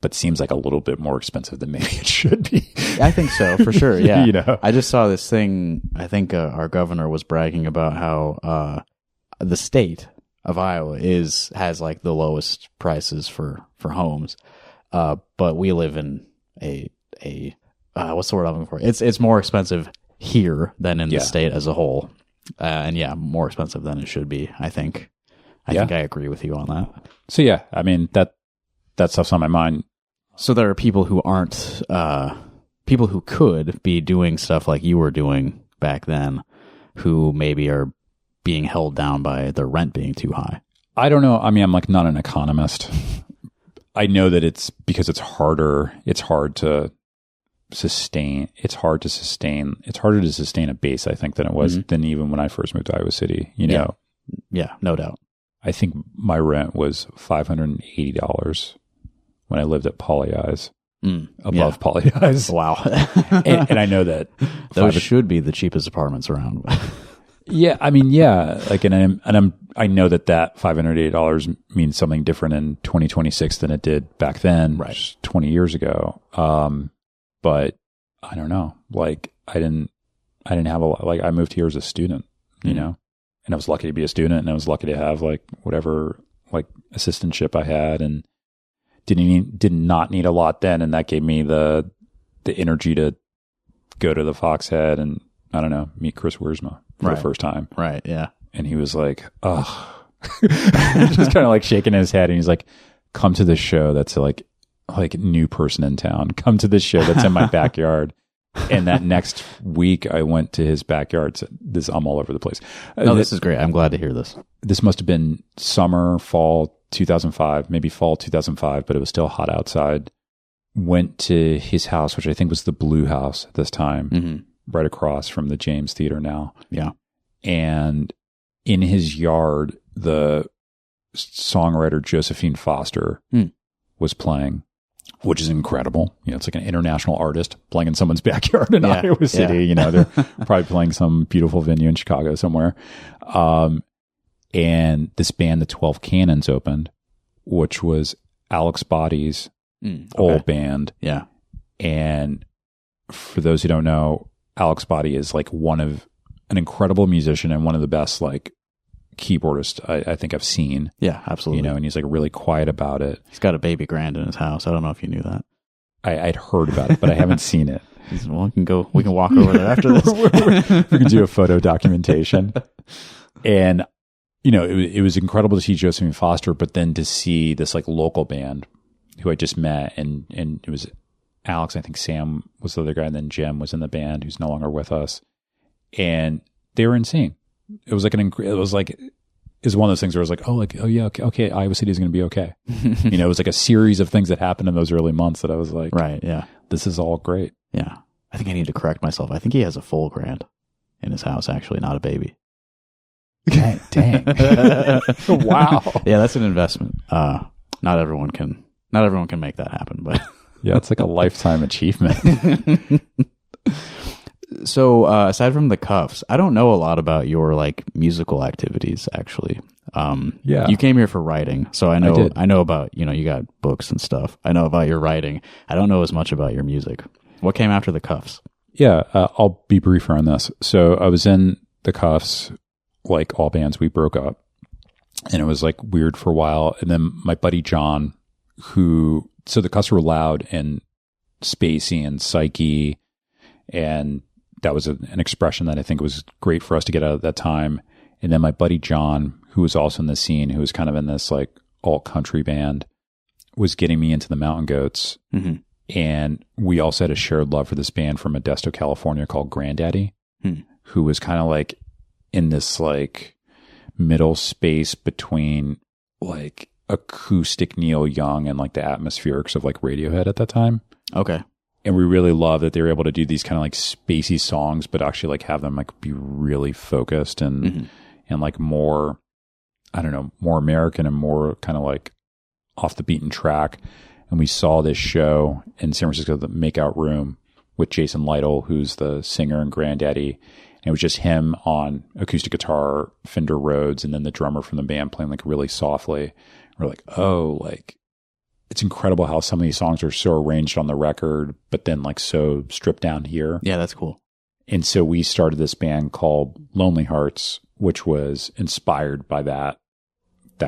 but seems like a little bit more expensive than maybe it should be. I think so, for sure. Yeah. I just saw this thing. I think our governor was bragging about how the state of Iowa has like the lowest prices for homes. But we live in a what's the word I'm looking for? It's more expensive here than in the state as a whole. And more expensive than it should be, I think. I think I agree with you on that. So yeah, I mean, that stuff's on my mind. So there are people who aren't, people who could be doing stuff like you were doing back then, who maybe are being held down by their rent being too high. I don't know. I mean, I'm like not an economist. I know that it's because it's harder. It's hard to sustain. It's harder to sustain a base, I think, than it was than even when I first moved to Iowa City. Yeah, no doubt. I think my rent was $580 when I lived at Poly Eyes, above Poly Eyes. Wow. and I know that those should be the cheapest apartments around. Yeah, I mean, like, I know that $580 means something different in 2026 than it did back then, right? 20 years ago. But I don't know. Like, I didn't have a lot. Like, I moved here as a student, and I was lucky to be a student, and I was lucky to have like whatever like assistantship I had, and did not need a lot then, and that gave me the energy to go to the Foxhead and I don't know, meet Chris Wiersma for the first time. Right. Yeah. And he was like, oh, just kind of like shaking his head. And he's like, come to this show. That's like new person in town. Come to this show that's in my backyard. And that next week I went to his backyard. So I'm all over the place. No, this is great. I'm glad to hear this. This must have been summer, fall 2005, maybe fall 2005, but it was still hot outside. Went to his house, which I think was the Blue House at this time, right across from the James Theatre now. Yeah. And in his yard, the songwriter Josephine Foster was playing, which is incredible. It's like an international artist playing in someone's backyard in Iowa City. They're probably playing some beautiful venue in Chicago somewhere. And this band, the 12 Cannons, opened, which was Alex Body's old band. Yeah. And for those who don't know, Alex Body is like an incredible musician and one of the best like keyboardists I think I've seen. Yeah, absolutely. And he's like really quiet about it. He's got a baby grand in his house. I don't know if you knew that. I'd heard about it, but I haven't seen it. Well, we can walk over there after this. We can do a photo documentation. And it was incredible to see Josephine Foster, but then to see this like local band who I just met, and it was Alex, I think Sam was the other guy, and then Jim was in the band, who's no longer with us, and they were insane. It was like it's one of those things where I was like, oh yeah, okay, Iowa City is going to be okay. It was like a series of things that happened in those early months that I was like, right, yeah, this is all great. Yeah, I think I need to correct myself. I think he has a full grand in his house, actually, not a baby. Dang. Wow. Yeah, that's an investment. Not everyone can make that happen, but yeah, it's like a lifetime achievement. So, aside from the Cuffs, I don't know a lot about your like musical activities, actually. You came here for writing, so I know about, you got books and stuff. I know about your writing. I don't know as much about your music. What came after the Cuffs? Yeah, I'll be briefer on this. So I was in the Cuffs, like all bands, we broke up, and it was like weird for a while. And then my buddy John, so the Cuffs were loud and spacey and psyche, and that was an expression that I think was great for us to get out at that time. And then my buddy John, who was also in the scene, who was kind of in this like alt country band, was getting me into the Mountain Goats. Mm-hmm. And we also had a shared love for this band from Modesto, California called Granddaddy, who was kind of like in this like middle space between like acoustic Neil Young and like the atmospherics of like Radiohead at that time. Okay. And we really love that they were able to do these kind of like spacey songs, but actually like have them like be really focused and like more, I don't know, more American and more kind of like off the beaten track. And we saw this show in San Francisco, the Makeout Room, with Jason Lytle, who's the singer and granddaddy. And it was just him on acoustic guitar, Fender Rhodes, and then the drummer from the band playing like really softly. We're like, oh, like it's incredible how some of these songs are so arranged on the record, but then like so stripped down here. Yeah, that's cool. And so we started this band called Lonely Hearts, which was inspired by that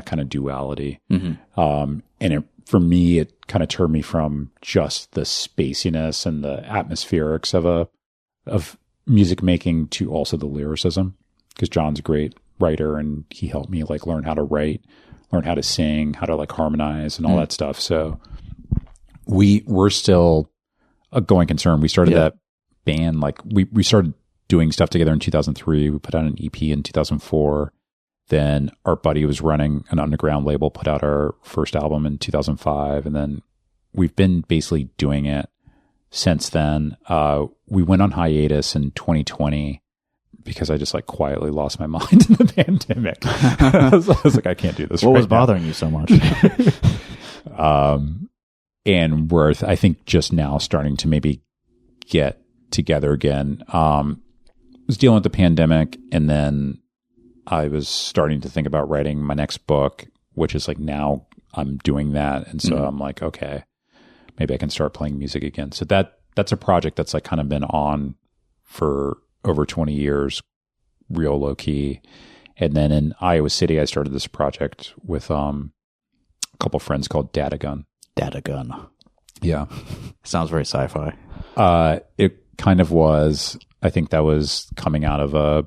kind of duality. And for me, it kind of turned me from just the spaciness and the atmospherics of music making to also the lyricism, because John's a great writer and he helped me like learn how to write, learn how to sing, how to like harmonize and all that stuff. So we're still a going concern. We started that band, like we started doing stuff together in 2003. We put out an EP in 2004. Then our buddy was running an underground label, put out our first album in 2005. And then we've been basically doing it since then. We went on hiatus in 2020 because I just like quietly lost my mind in the pandemic. I was like, I can't do this. What was bothering you so much? And we're, I think, just now starting to maybe get together again. I was dealing with the pandemic, and then I was starting to think about writing my next book, which is like now I'm doing that. And so I'm like, okay, maybe I can start playing music again. So that's a project that's like kind of been on for over 20 years, real low key. And then in Iowa City, I started this project with a couple friends called Datagun. Datagun. Yeah. Sounds very sci-fi. It kind of was. I think that was coming out of a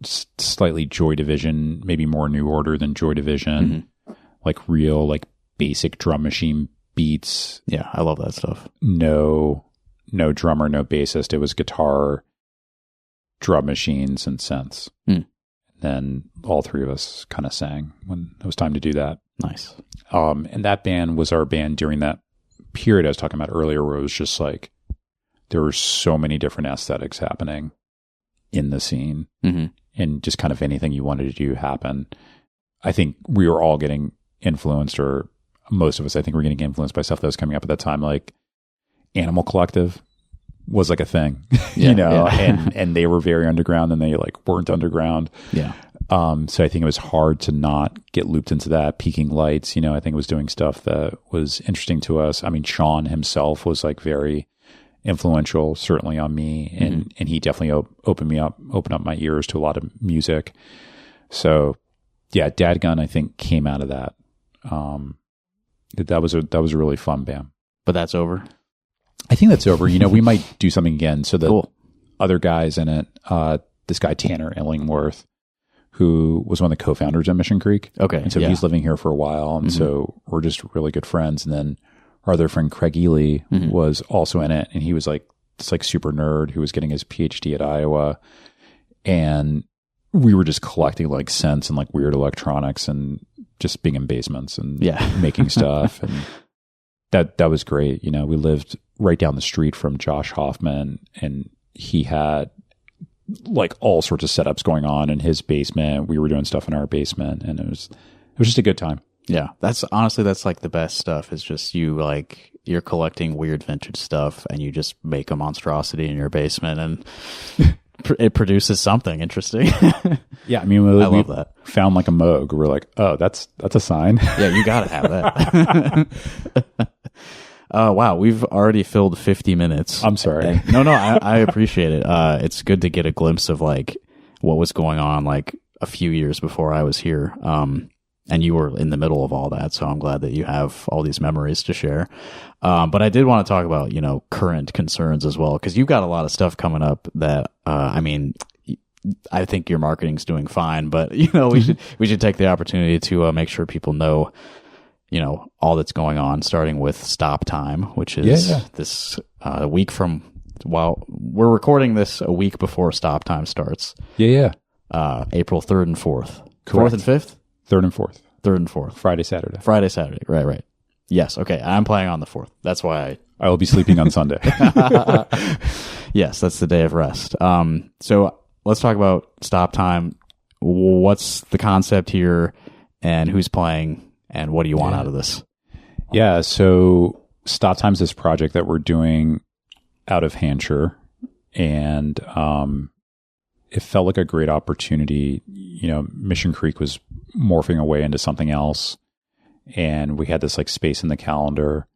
slightly Joy Division, maybe more New Order than Joy Division, like real, like basic drum machine beats. Yeah, I love that stuff. No drummer, no bassist. It was guitar, drum machines, and synths. Then all three of us kind of sang when it was time to do that. Nice. And that band was our band during that period I was talking about earlier, where it was just like there were so many different aesthetics happening in the scene. And just kind of anything you wanted to do happen. I think we were all getting influenced, or most of us, I think, were getting influenced by stuff that was coming up at that time. Like Animal Collective was like a thing, you know, and they were very underground, and they like weren't underground. Yeah. So I think it was hard to not get looped into that. Peaking Lights, you know, I think was doing stuff that was interesting to us. I mean, Sean himself was like very influential, certainly on me, and he definitely opened up my ears to a lot of music. So yeah, Dadgun, I think, came out of that. That was a really fun band. But that's over. I think that's over. You know, we might do something again. So the other guys in it, this guy Tanner Illingworth, who was one of the co-founders at Mission Creek. Okay, and so he's living here for a while, and so we're just really good friends. And then our other friend Craig Ely was also in it, and he was like this like super nerd who was getting his PhD at Iowa, and we were just collecting like synths and like weird electronics and just being in basements and making stuff, and that was great. You know, we lived right down the street from Josh Hoffman, and he had like all sorts of setups going on in his basement. We were doing stuff in our basement, and it was just a good time. Yeah, that's like the best stuff. It's just you're collecting weird vintage stuff, and you just make a monstrosity in your basement, and it produces something interesting. Yeah, I mean, I love that. Found like a Moog. We're like, oh, that's a sign. Yeah, you got to have that. Wow, we've already filled 50 minutes. I'm sorry. No, I appreciate it. It's good to get a glimpse of like what was going on like a few years before I was here. And you were in the middle of all that, so I'm glad that you have all these memories to share. But I did want to talk about, you know, current concerns as well, because you've got a lot of stuff coming up that, I mean, I think your marketing's doing fine, but you know, we should take the opportunity to make sure people know, you know, all that's going on, starting with Stop Time, which is this week from while we're recording this a week before stop time starts. Yeah. April 3rd and 4th. Correct. 4th and 5th? 3rd and 4th. 3rd and 4th. Friday, Saturday. Friday, Saturday. Right. Yes. Okay. I'm playing on the 4th. That's why I will be sleeping on Sunday. Yes, that's the day of rest. So let's talk about stop time. What's the concept here, and who's playing, and what do you want out of this? Yeah. So stop time's this project that we're doing out of Hancher, and it felt like a great opportunity. Mission Creek was morphing away into something else, and we had this like space in the calendar.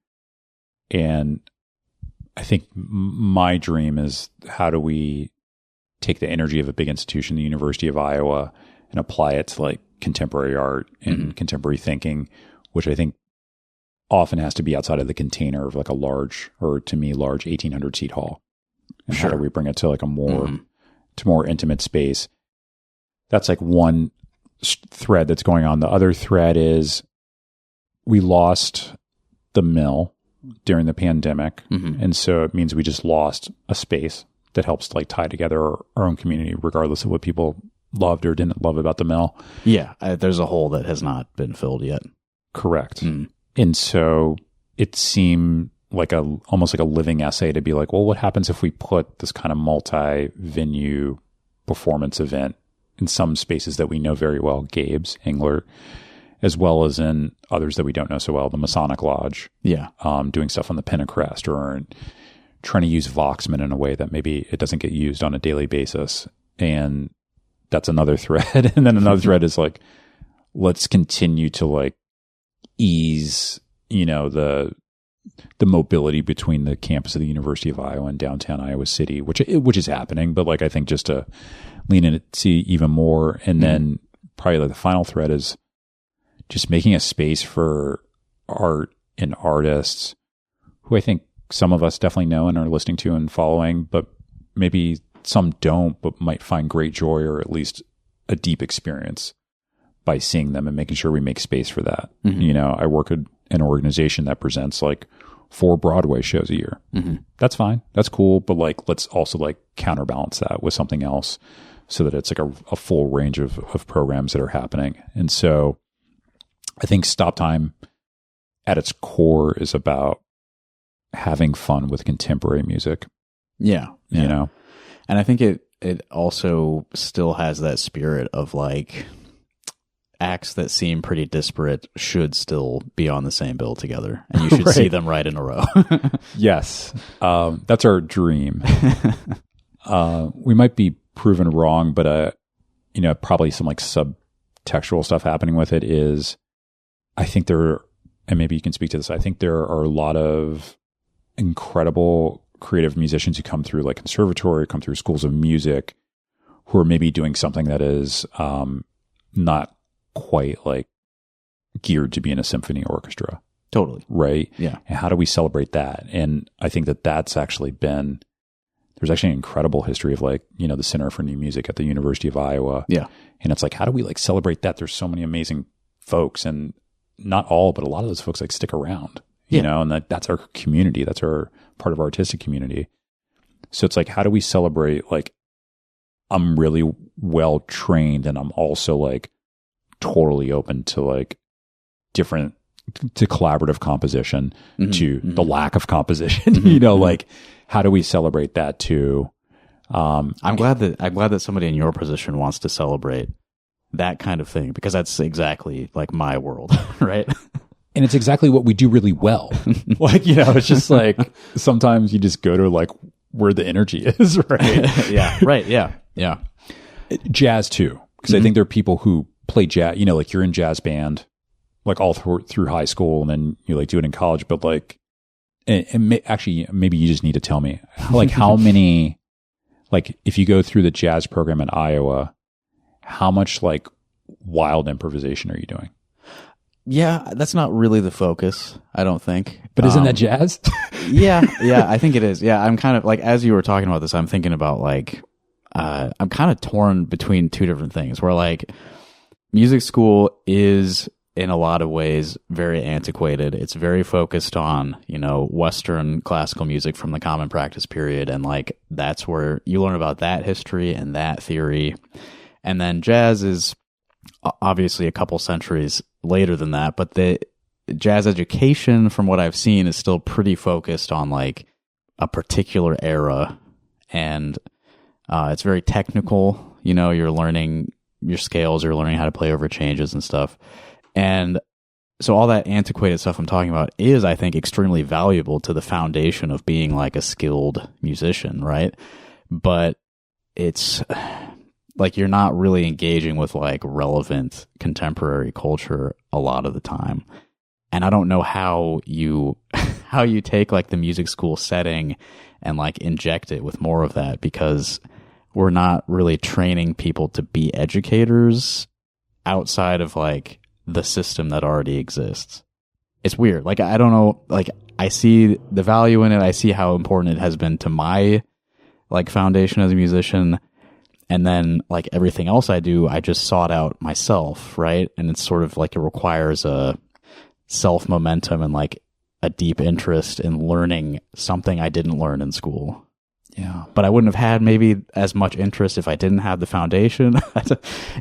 And I think my dream is, how do we take the energy of a big institution, the University of Iowa, and apply it to like contemporary art and contemporary thinking, which I think often has to be outside of the container of like a large 1,800 seat hall. And how do we bring it to like a more intimate space? That's like one thread that's going on. The other thread is we lost the mill during the pandemic. And so it means we just lost a space that helps to like tie together our own community, regardless of what people loved or didn't love about the mill. Yeah. There's a hole that has not been filled yet. Correct. And so it seemed like almost like a living essay to be like, well, what happens if we put this kind of multi-venue performance event in some spaces that we know very well, Gabe's, Englert, as well as in others that we don't know so well, the Masonic Lodge. Yeah. Doing stuff on the Pentecrest, or trying to use Voxman in a way that maybe it doesn't get used on a daily basis. And that's another thread. And then another thread is like, let's continue to like ease, the mobility between the campus of the University of Iowa and downtown Iowa City, which is happening, but like, I think just to lean in it, see even more. And then probably like the final thread is just making a space for art and artists who I think some of us definitely know and are listening to and following, but maybe some don't, but might find great joy or at least a deep experience by seeing them, and making sure we make space for that. I work at an organization that presents like 4 Broadway shows a year. That's fine. That's cool. But like, let's also like counterbalance that with something else so that it's like a full range of programs that are happening. And so I think Stop Time at its core is about having fun with contemporary music. Yeah. And I think it also still has that spirit of like, acts that seem pretty disparate should still be on the same bill together, and you should see them right in a row. Yes. That's our dream. We might be proven wrong, but probably some like subtextual stuff happening with it is, I think and maybe you can speak to this, I think there are a lot of incredible creative musicians who come through like conservatory, come through schools of music, who are maybe doing something that is not quite like geared to be in a symphony orchestra. Totally. Right? Yeah. And how do we celebrate that? And I think that's actually there's actually an incredible history of like, the Center for New Music at the University of Iowa. Yeah. And it's like, how do we like celebrate that? There's so many amazing folks, and not all, but a lot of those folks like stick around, and that's our community. That's our part of our artistic community. So it's like, how do we celebrate, like, I'm really well trained and I'm also like totally open to like to collaborative composition, to the lack of composition, like, how do we celebrate that too? I'm glad that somebody in your position wants to celebrate that kind of thing, because that's exactly like my world, right? And it's exactly what we do really well. Like, it's just like, sometimes you just go to like where the energy is, right? Yeah. Right. Yeah. Yeah. Jazz too. Because I think there are people who play jazz, like you're in jazz band, like all through high school, and then you like do it in college, but like, actually, maybe you just need to tell me, like, how many, like, if you go through the jazz program in Iowa, how much like wild improvisation are you doing? Yeah, that's not really the focus, I don't think. But isn't that jazz? Yeah, I think it is. Yeah, I'm kind of like, as you were talking about this, I'm thinking about like, I'm kind of torn between two different things, where like music school is in a lot of ways very antiquated. It's very focused on, Western classical music from the Common Practice period. And like, that's where you learn about that history and that theory. And then jazz is obviously a couple centuries later than that, but the jazz education, from what I've seen, is still pretty focused on like a particular era. And it's very technical. You're learning your scales, you're learning how to play over changes and stuff. And so all that antiquated stuff I'm talking about is, I think, extremely valuable to the foundation of being like a skilled musician, right? But it's like you're not really engaging with like relevant contemporary culture a lot of the time. And I don't know how you take like the music school setting and like inject it with more of that, because we're not really training people to be educators outside of like the system that already exists. It's weird. Like, I don't know, like I see the value in it. I see how important it has been to my like foundation as a musician. And then like everything else I do, I just sought out myself, right? And it's sort of like it requires a self momentum and like a deep interest in learning something I didn't learn in school. Yeah. But I wouldn't have had maybe as much interest if I didn't have the foundation.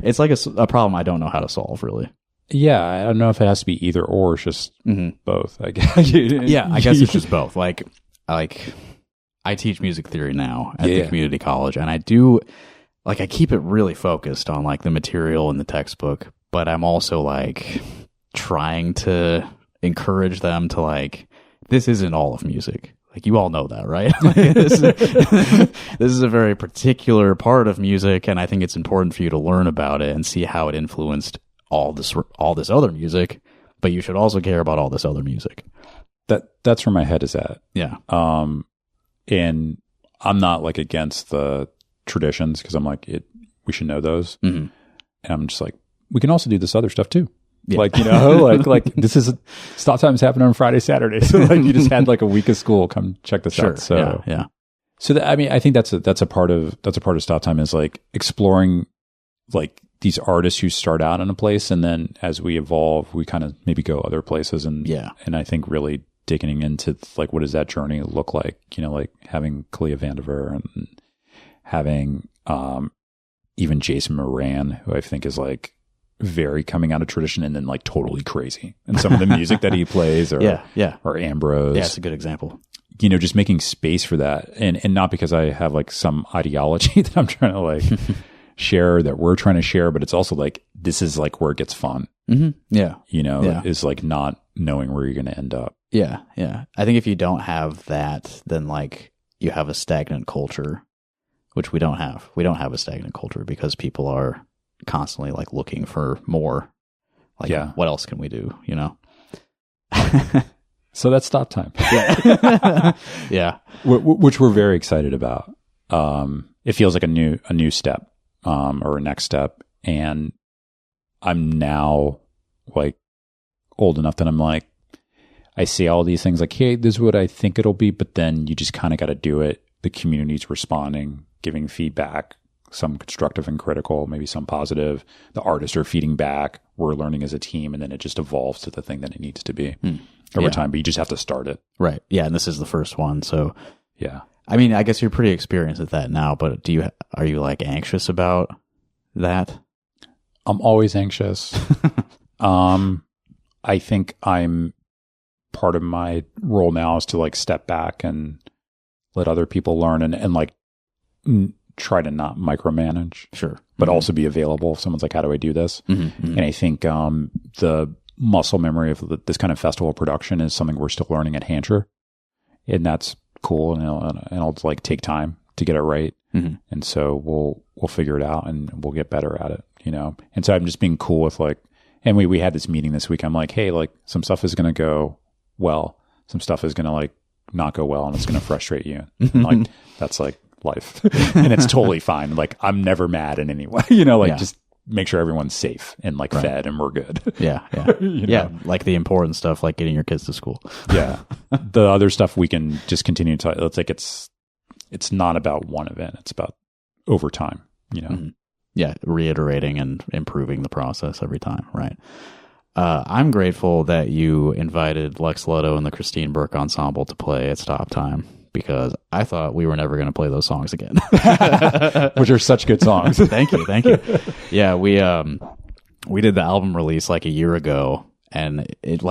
It's like a problem I don't know how to solve, really. Yeah, I don't know if it has to be either or. It's just both, I guess. Yeah, I guess it's just both. Like I teach music theory now at the community college, and I do, like, I keep it really focused on like the material in the textbook, but I'm also like trying to encourage them to like, this isn't all of music. Like, you all know that, right? This is a very particular part of music, and I think it's important for you to learn about it and see how it influenced all this other music, but you should also care about all this other music. That's where my head is at. Yeah. And I'm not like against the traditions, because I'm like, we should know those. Mm-hmm. And I'm just like, we can also do this other stuff too. Yeah. Like, like this is stop times happen on Friday, Saturday. So like you just had like a week of school, come check this out. So yeah. So I think that's a part of stop time, is like exploring like these artists who start out in a place, and then as we evolve, we kind of maybe go other places. And I think really digging into like, what does that journey look like? Like having Kalia Vandiver and having even Jason Moran, who I think is like very coming out of tradition and then like totally crazy. And some of the music that he plays, or or Ambrose. Yeah, it's a good example. Just making space for that. And not because I have like some ideology that I'm trying to like share, that we're trying to share, but it's also like, this is like where it gets fun. Mm-hmm. Yeah. Is like not knowing where you're going to end up. Yeah. Yeah. I think if you don't have that, then like you have a stagnant culture, which we don't have. We don't have a stagnant culture because people are constantly like looking for more. Like, what else can we do? So that's stop time. Yeah. Yeah. Which we're very excited about. It feels like a new step, or a next step. And I'm now like old enough that I'm like, I say all these things like, hey, this is what I think it'll be, but then you just kind of got to do it. The community's responding, giving feedback, some constructive and critical, maybe some positive. The artists are feeding back. We're learning as a team, and then it just evolves to the thing that it needs to be over time. But you just have to start it. Right. Yeah. And this is the first one. So yeah. I mean, I guess you're pretty experienced at that now, but are you like anxious about that? I'm always anxious. I think part of my role now is to like step back and let other people learn and like try to not micromanage. Sure. But also be available if someone's like, how do I do this? Mm-hmm. And I think the muscle memory of this kind of festival production is something we're still learning at Hancher. And that's cool. And it'll like take time to get it right. Mm-hmm. And so we'll figure it out and we'll get better at it, And so I'm just being cool with like, and we had this meeting this week. I'm like, hey, like some stuff is going to go well. Some stuff is going to like not go well, and it's going to frustrate you. And like, that's like life. And it's totally fine. Like, I'm never mad in any way, just make sure everyone's safe and like fed and we're good. Yeah. Yeah. Yeah. Like the important stuff, like getting your kids to school. Yeah. The other stuff we can just continue to, it's like, it's not about one event. It's about over time, Mm-hmm. Yeah. Reiterating and improving the process every time. Right. I'm grateful that you invited Lex Lotto and the Christine Burke Ensemble to play at Stop Time, because I thought we were never going to play those songs again. Which are such good songs. Thank you. Yeah, we did the album release like a year ago, and it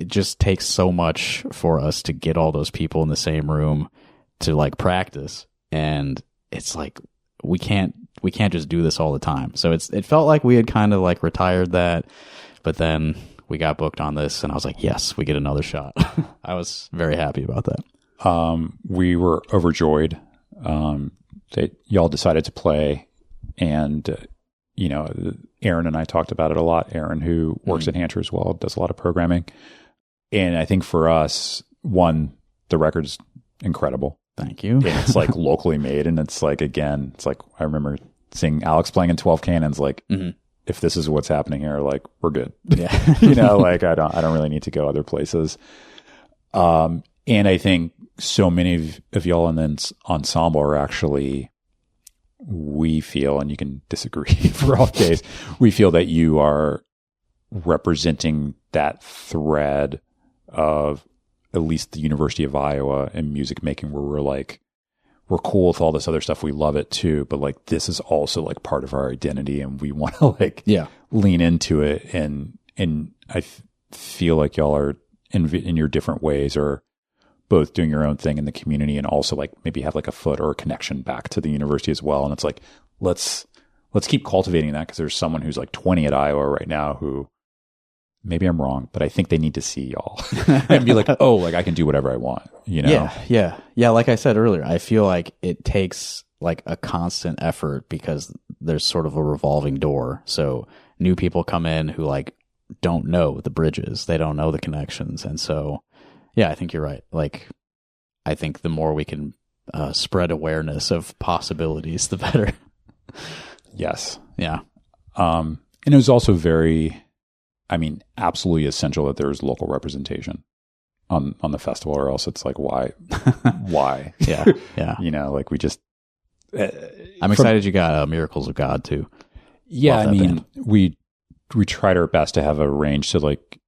just takes so much for us to get all those people in the same room to like practice, and it's like we can't just do this all the time. So it felt like we had kind of like retired that, but then we got booked on this, and I was like, yes, we get another shot. I was very happy about that. We were overjoyed that y'all decided to play, and Aaron and I talked about it a lot. Aaron, who works at Hancher as well, does a lot of programming, and I think for us, one, the record's incredible. Thank you. And it's like locally made, and it's like, again, it's like I remember seeing Alex playing in 12 Cannons, like, if this is what's happening here, like, we're good. Yeah. Like I don't really need to go other places. And I think so many of y'all in the ensemble are actually, we feel, and you can disagree for all days, we feel that you are representing that thread of at least the University of Iowa and music making, where we're like, we're cool with all this other stuff. We love it too, but like, this is also like part of our identity, and we want to like lean into it. And I feel like y'all are in your different ways, or both doing your own thing in the community, and also like maybe have like a foot or a connection back to the university as well. And it's like, let's keep cultivating that, because there's someone who's like 20 at Iowa right now who, maybe I'm wrong, but I think they need to see y'all and be like, oh, like I can do whatever I want, Yeah. Like I said earlier, I feel like it takes like a constant effort, because there's sort of a revolving door. So new people come in who like don't know the bridges, they don't know the connections. And so, yeah, I think you're right. Like, I think the more we can spread awareness of possibilities, the better. Yes. Yeah. And it was also absolutely essential that there's local representation on the festival, or else it's like, why? Yeah. Like we just, I'm excited you got Miracles of God too. Yeah. We tried our best to have a range. So like,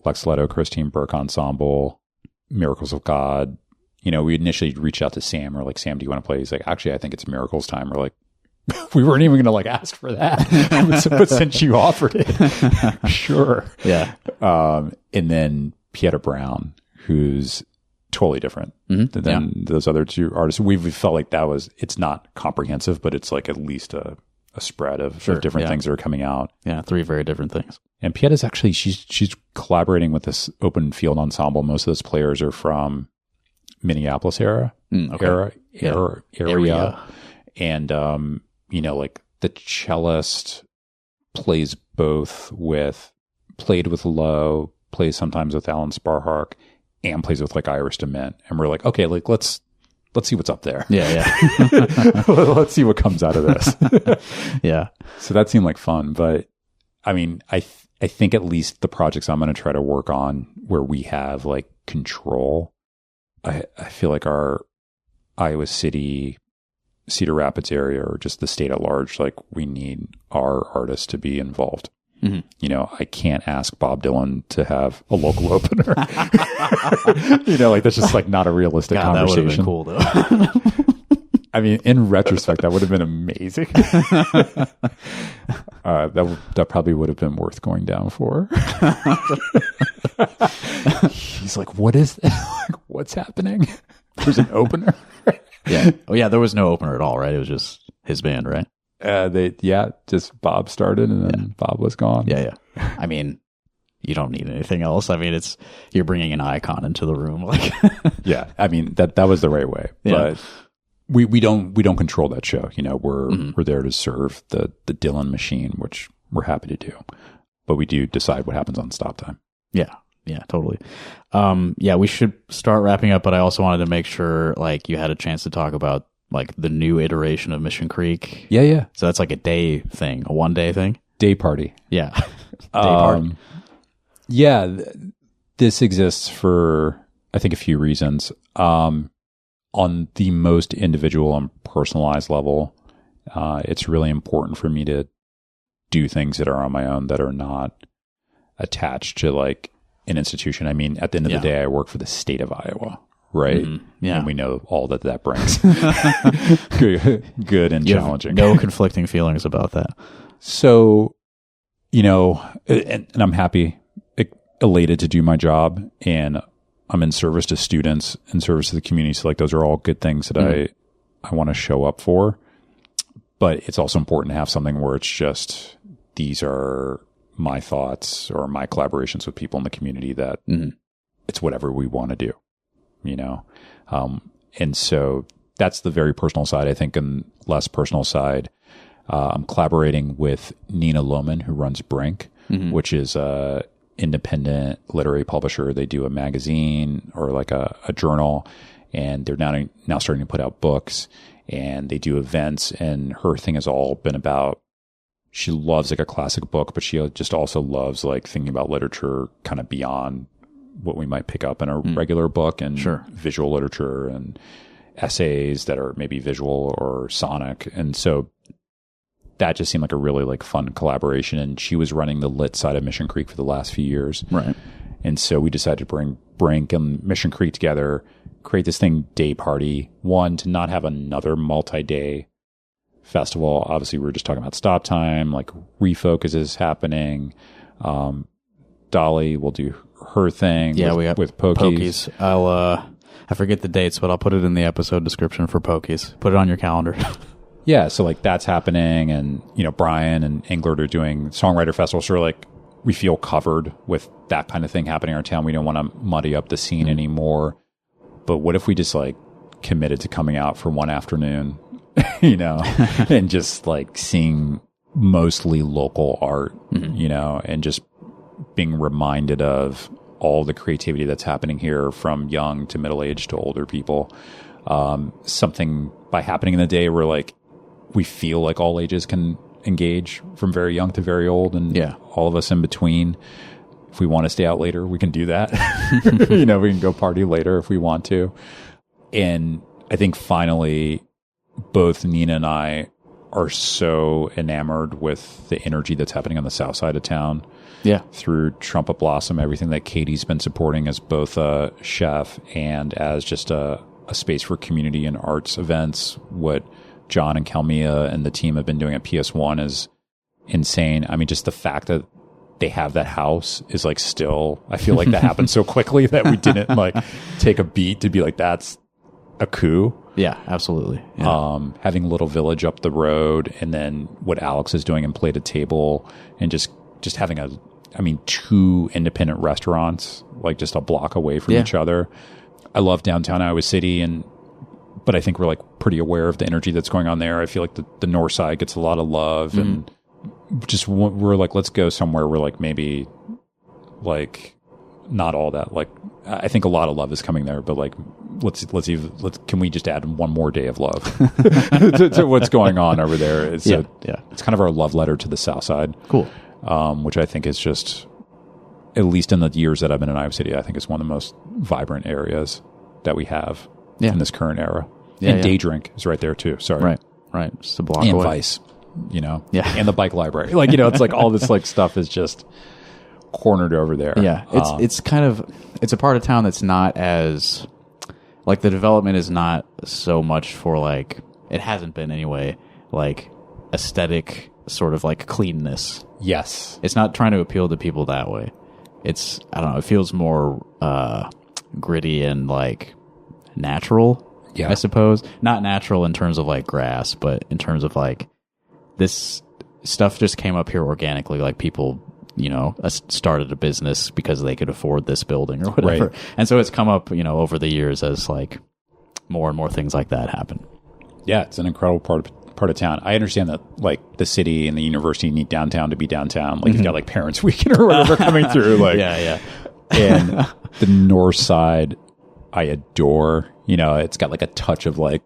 Lex Leto, Christine Burke Ensemble, Miracles of God. We initially reached out to Sam. We're like, Sam, do you want to play? He's like, actually, I think it's Miracles time. We're like, we weren't even going to like ask for that, but since you offered it, sure. Yeah. And then Pieta Brown, who's totally different than those other two artists. We felt like it's not comprehensive, but it's like at least a spread of different things that are coming out. Yeah. 3 very different things. And Pieta's actually, she's collaborating with this open field ensemble. Most of those players are from Minneapolis area. And, like the cellist played with Lowe, plays sometimes with Alan Sparhark, and plays with like Iris DeMint. And we're like, okay, like let's see what's up there. Yeah. Let's see what comes out of this. Yeah. So that seemed like fun. But I think at least the projects I'm going to try to work on where we have like control, I feel like our Iowa City, Cedar Rapids area, or just the state at large, like we need our artists to be involved. I can't ask Bob Dylan to have a local opener. Like that's just like not a realistic conversation. That would have been cool though. In retrospect, that would have been amazing. That probably would have been worth going down for. He's like, what is that? Like, what's happening? There's an opener. Yeah. Oh yeah, there was no opener at all, right? It was just his band, right? Just Bob started and then Bob was gone. Yeah. You don't need anything else. You're bringing an icon into the room. Like, yeah. That was the right way. Yeah. But we don't control that show. We're there to serve the Dylan machine, which we're happy to do. But we do decide what happens on stop time. Yeah, totally. We should start wrapping up, but I also wanted to make sure like you had a chance to talk about like the new iteration of Mission Creek. Yeah. So that's like a day thing, a 1-day thing? Day party. Yeah. Day party. Yeah. This exists for, I think, a few reasons. On the most individual and personalized level, it's really important for me to do things that are on my own, that are not attached to like an institution. I mean, at the end of the day, I work for the state of Iowa, right? Yeah. And we know all that brings. good and challenging. No conflicting feelings about that. So, you know, and I'm happy, elated to do my job, and I'm in service to students, in service to the community. So like those are all good things that I want to show up for. But it's also important to have something where it's just, these are my thoughts or my collaborations with people in the community that it's whatever we want to do, you know? And so that's the very personal side. I think on less personal side, I'm collaborating with Nina Lohman, who runs Brink, which is a independent literary publisher. They do a magazine or like a journal, and they're now starting to put out books, and they do events. And her thing has all been about, she loves like a classic book, but she just also loves like thinking about literature kind of beyond what we might pick up in a regular book, and visual literature and essays that are maybe visual or sonic. And so that just seemed like a really like fun collaboration. And she was running the lit side of Mission Creek for the last few years. Right. And so we decided to bring Brink and Mission Creek together, create this thing, day party. One, to not have another multi-day festival. Obviously, we were just talking about stop time, like Refocus is happening. Dolly will do her thing with Pokies. I forget the dates, but I'll put it in the episode description for Pokies. Put it on your calendar. Yeah, so like that's happening, and you know, Brian and Englert are doing songwriter festivals. So like we feel covered with that kind of thing happening in our town. We don't want to muddy up the scene anymore. But what if we just like committed to coming out for one afternoon, you know, and just like seeing mostly local art, you know, and just being reminded of all the creativity that's happening here, from young to middle-aged to older people. Something by happening in the day where like we feel like all ages can engage, from very young to very old, and all of us in between. If we want to stay out later, we can do that. You know, we can go party later if we want to. And I think finally, both Nina and I are so enamored with the energy that's happening on the south side of town. Yeah. Through Trumpet Blossom, everything that Katie's been supporting as both a chef and as just a space for community and arts events. What John and Kalmia and the team have been doing at PS1 is insane. I mean, just the fact that they have that house is like, still, I feel like that happened so quickly that we didn't like take a beat to be like, that's a coup. Yeah, absolutely. Yeah. Having Little Village up the road, and then what Alex is doing in Plate a Table, and just having two independent restaurants like just a block away from each other. I love downtown Iowa City, but I think we're like pretty aware of the energy that's going on there. I feel like the north side gets a lot of love, and just we're like, let's go somewhere where like maybe like not all that, like I think a lot of love is coming there, but like can we just add one more day of love to what's going on over there? It's kind of our love letter to the south side. Cool. Which I think is just, at least in the years that I've been in Iowa City, I think it's one of the most vibrant areas that we have in this current era. And Day Drink is right there too. Sorry. Right. Just a block and away. Vice, you know, and the bike library. Like, you know, it's like all this like stuff is just cornered over there. Yeah. It's kind of, it's a part of town that's not as, like, the development is not so much for like, it hasn't been anyway, like aesthetic sort of like cleanness. Yes. It's not trying to appeal to people that way. It's, I don't know, it feels more gritty and like natural, I suppose. Not natural in terms of like grass, but in terms of like this stuff just came up here organically. Like people, you know, started a business because they could afford this building or whatever. Right. And so it's come up, you know, over the years as like more and more things like that happen. Yeah, it's an incredible part of town. I understand that like the city and the university need downtown to be downtown. Like you've got like Parents Weekend or whatever coming through. Like and the north side, I adore. You know, it's got like a touch of like,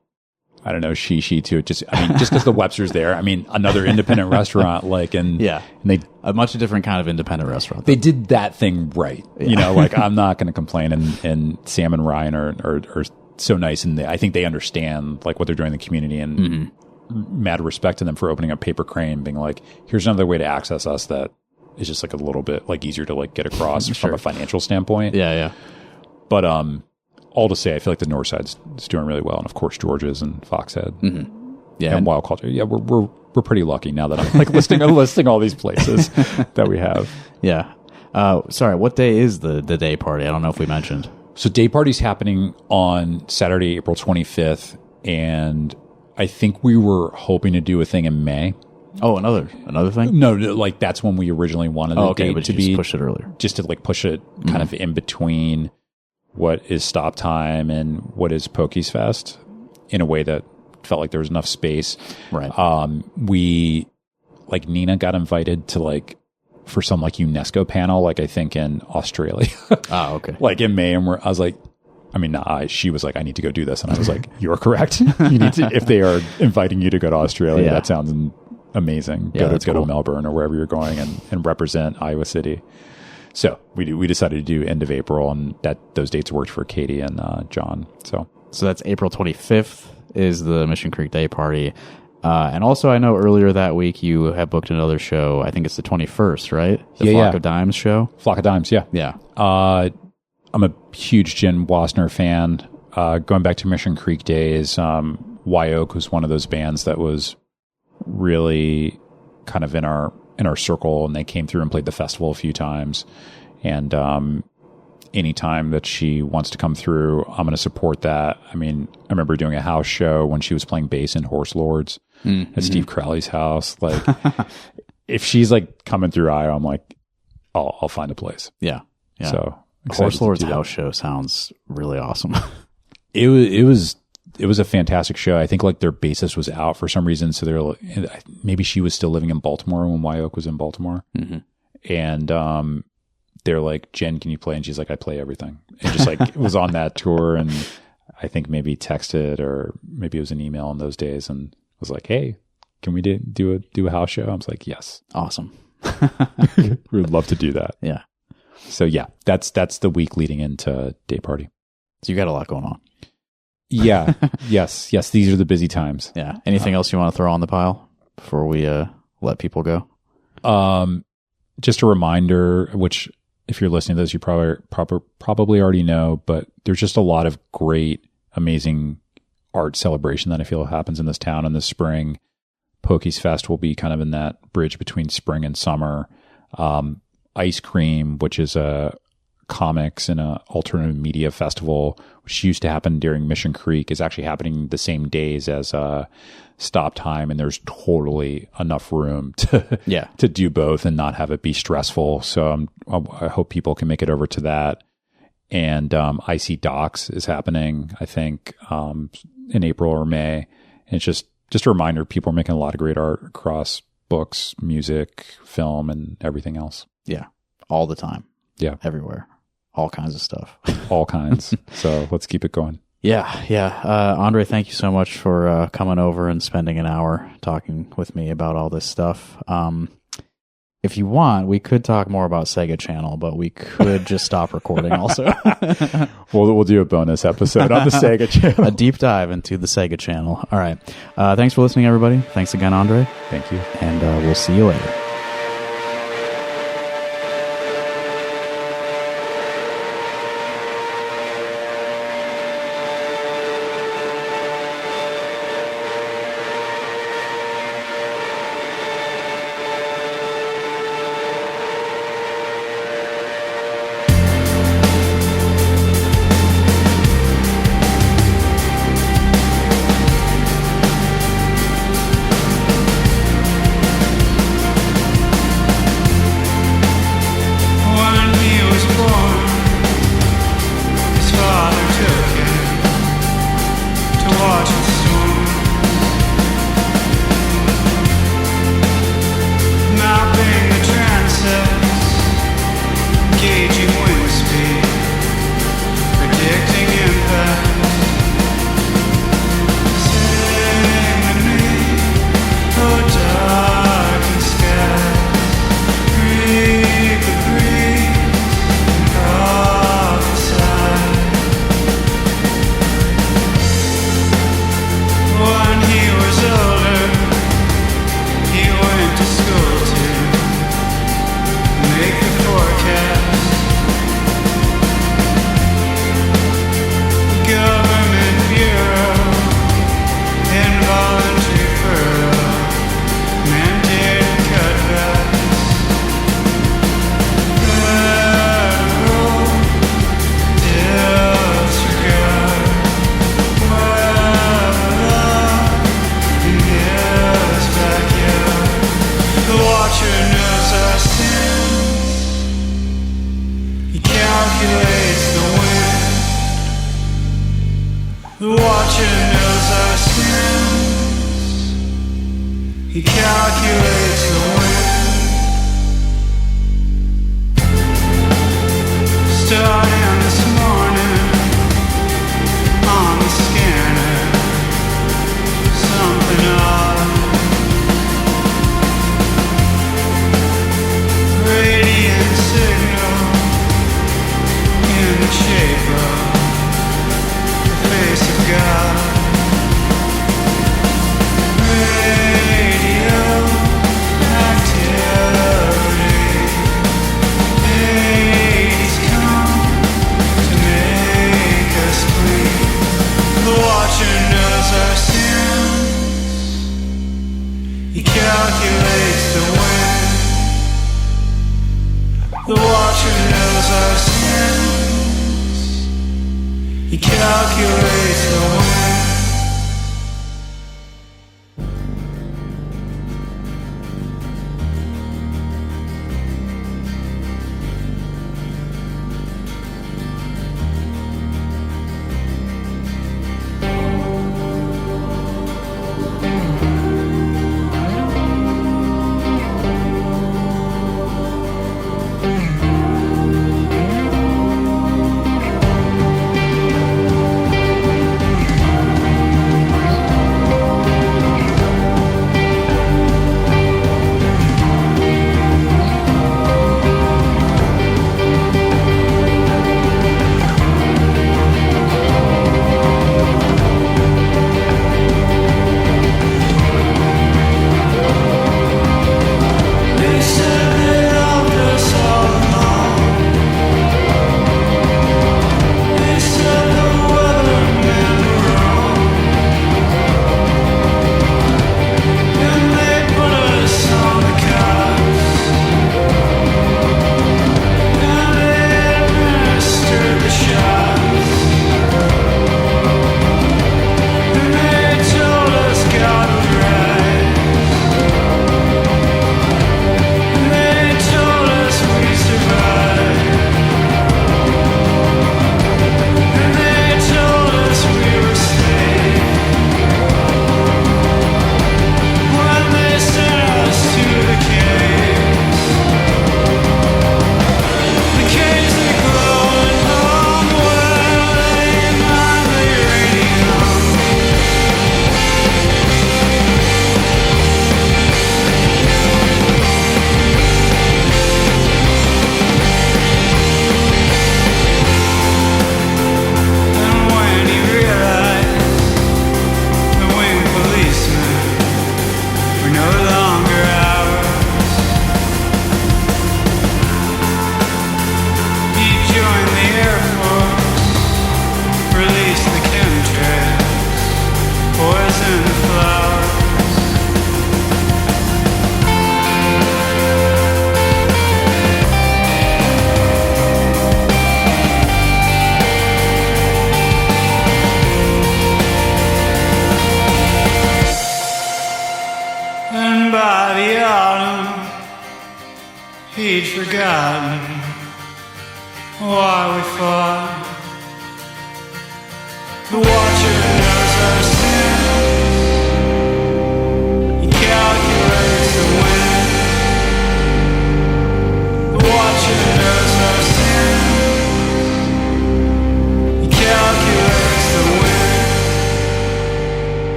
I don't know, shishi to it. Just because the Webster's there. I mean, another independent restaurant, like, and they a much different kind of independent restaurant. They did that thing right. You know, like I'm not going to complain. And Sam and Ryan are so nice, and I think they understand like what they're doing in the community, and mad respect to them for opening up Paper Crane, being like, here's another way to access us that is just like a little bit like easier to like get across from a financial standpoint. Yeah. But all to say, I feel like the North Side's doing really well, and of course George's and Foxhead, and Wild Culture. Yeah, we're pretty lucky now that I'm like listing all these places that we have. Yeah. Sorry, what day is the day party? I don't know if we mentioned. So day party's happening on Saturday, April 25th, and I think we were hoping to do a thing in May. Oh, another thing? No, like that's when we originally wanted the date to be. Just push it earlier. Just to like push it kind of in between what is Stop Time and what is Pokies Fest in a way that felt like there was enough space. Right. We, like, Nina got invited to like for some like UNESCO panel, like I think in Australia. Oh, okay. Like in May, and I was like, she was like, I need to go do this. And I was like, you're correct. You need to, if they are inviting you to go to Australia, that sounds amazing. Yeah, go to Melbourne or wherever you're going and represent Iowa City. So we decided to do end of April, and those dates worked for Katie and John. So that's April 25th is the Mission Creek Day Party. And also I know earlier that week you have booked another show. I think it's the 21st, right? The Flock of Dimes show. Flock of Dimes, yeah. Yeah. I'm a huge Jen Wassner fan. Going back to Mission Creek days, Wyoke was one of those bands that was really kind of in our circle, and they came through and played the festival a few times. And anytime that she wants to come through, I'm going to support that. I mean, I remember doing a house show when she was playing bass in Horse Lords at Steve Crowley's house. Like, if she's like coming through Iowa, I'm like, I'll find a place. Yeah. So Horse Lords house show sounds really awesome. It was a fantastic show. I think like their bassist was out for some reason, so they're maybe she was still living in Baltimore when Wyoke was in Baltimore, and they're like, Jen, can you play? And she's like, I play everything. And just like was on that tour, and I think maybe texted or maybe it was an email in those days, and was like, hey, can we do a house show? I was like, yes, awesome. We would love to do that. Yeah. So yeah, that's the week leading into day party. So you got a lot going on. Yeah. Yes. These are the busy times. Yeah. Anything else you want to throw on the pile before we let people go? Just a reminder, which if you're listening to this, you probably already know, but there's just a lot of great, amazing art celebration that I feel happens in this town in the spring. Pokies Fest will be kind of in that bridge between spring and summer. Ice Cream, which is a comics and a alternative media festival, which used to happen during Mission Creek, is actually happening the same days as Stop Time, and there's totally enough room to do both and not have it be stressful. So I hope people can make it over to that. And Icy Docs is happening, I think, in April or May. And it's just a reminder, people are making a lot of great art across books, music, film, and everything else. Yeah, all the time. Yeah, everywhere. All kinds of stuff. All kinds. So let's keep it going. Yeah. Andre, thank you so much for coming over and spending an hour talking with me about all this stuff. If you want, we could talk more about Sega Channel, but we could just stop recording also. We'll do a bonus episode on the Sega Channel. A deep dive into the Sega Channel. All right. Thanks for listening, everybody. Thanks again, Andre. Thank you. And we'll see you later. Watcher knows our sins. He calculates the wind. Starting this morning on the scanner, something odd. Radiant signal in the shape of the face of God. Radio activity. Hades come to make us bleed. The Watcher knows our sins. He calculates the wind. The Watcher knows our sins. He calculates the wind. He'd forgotten why we fought. The Watcher knows our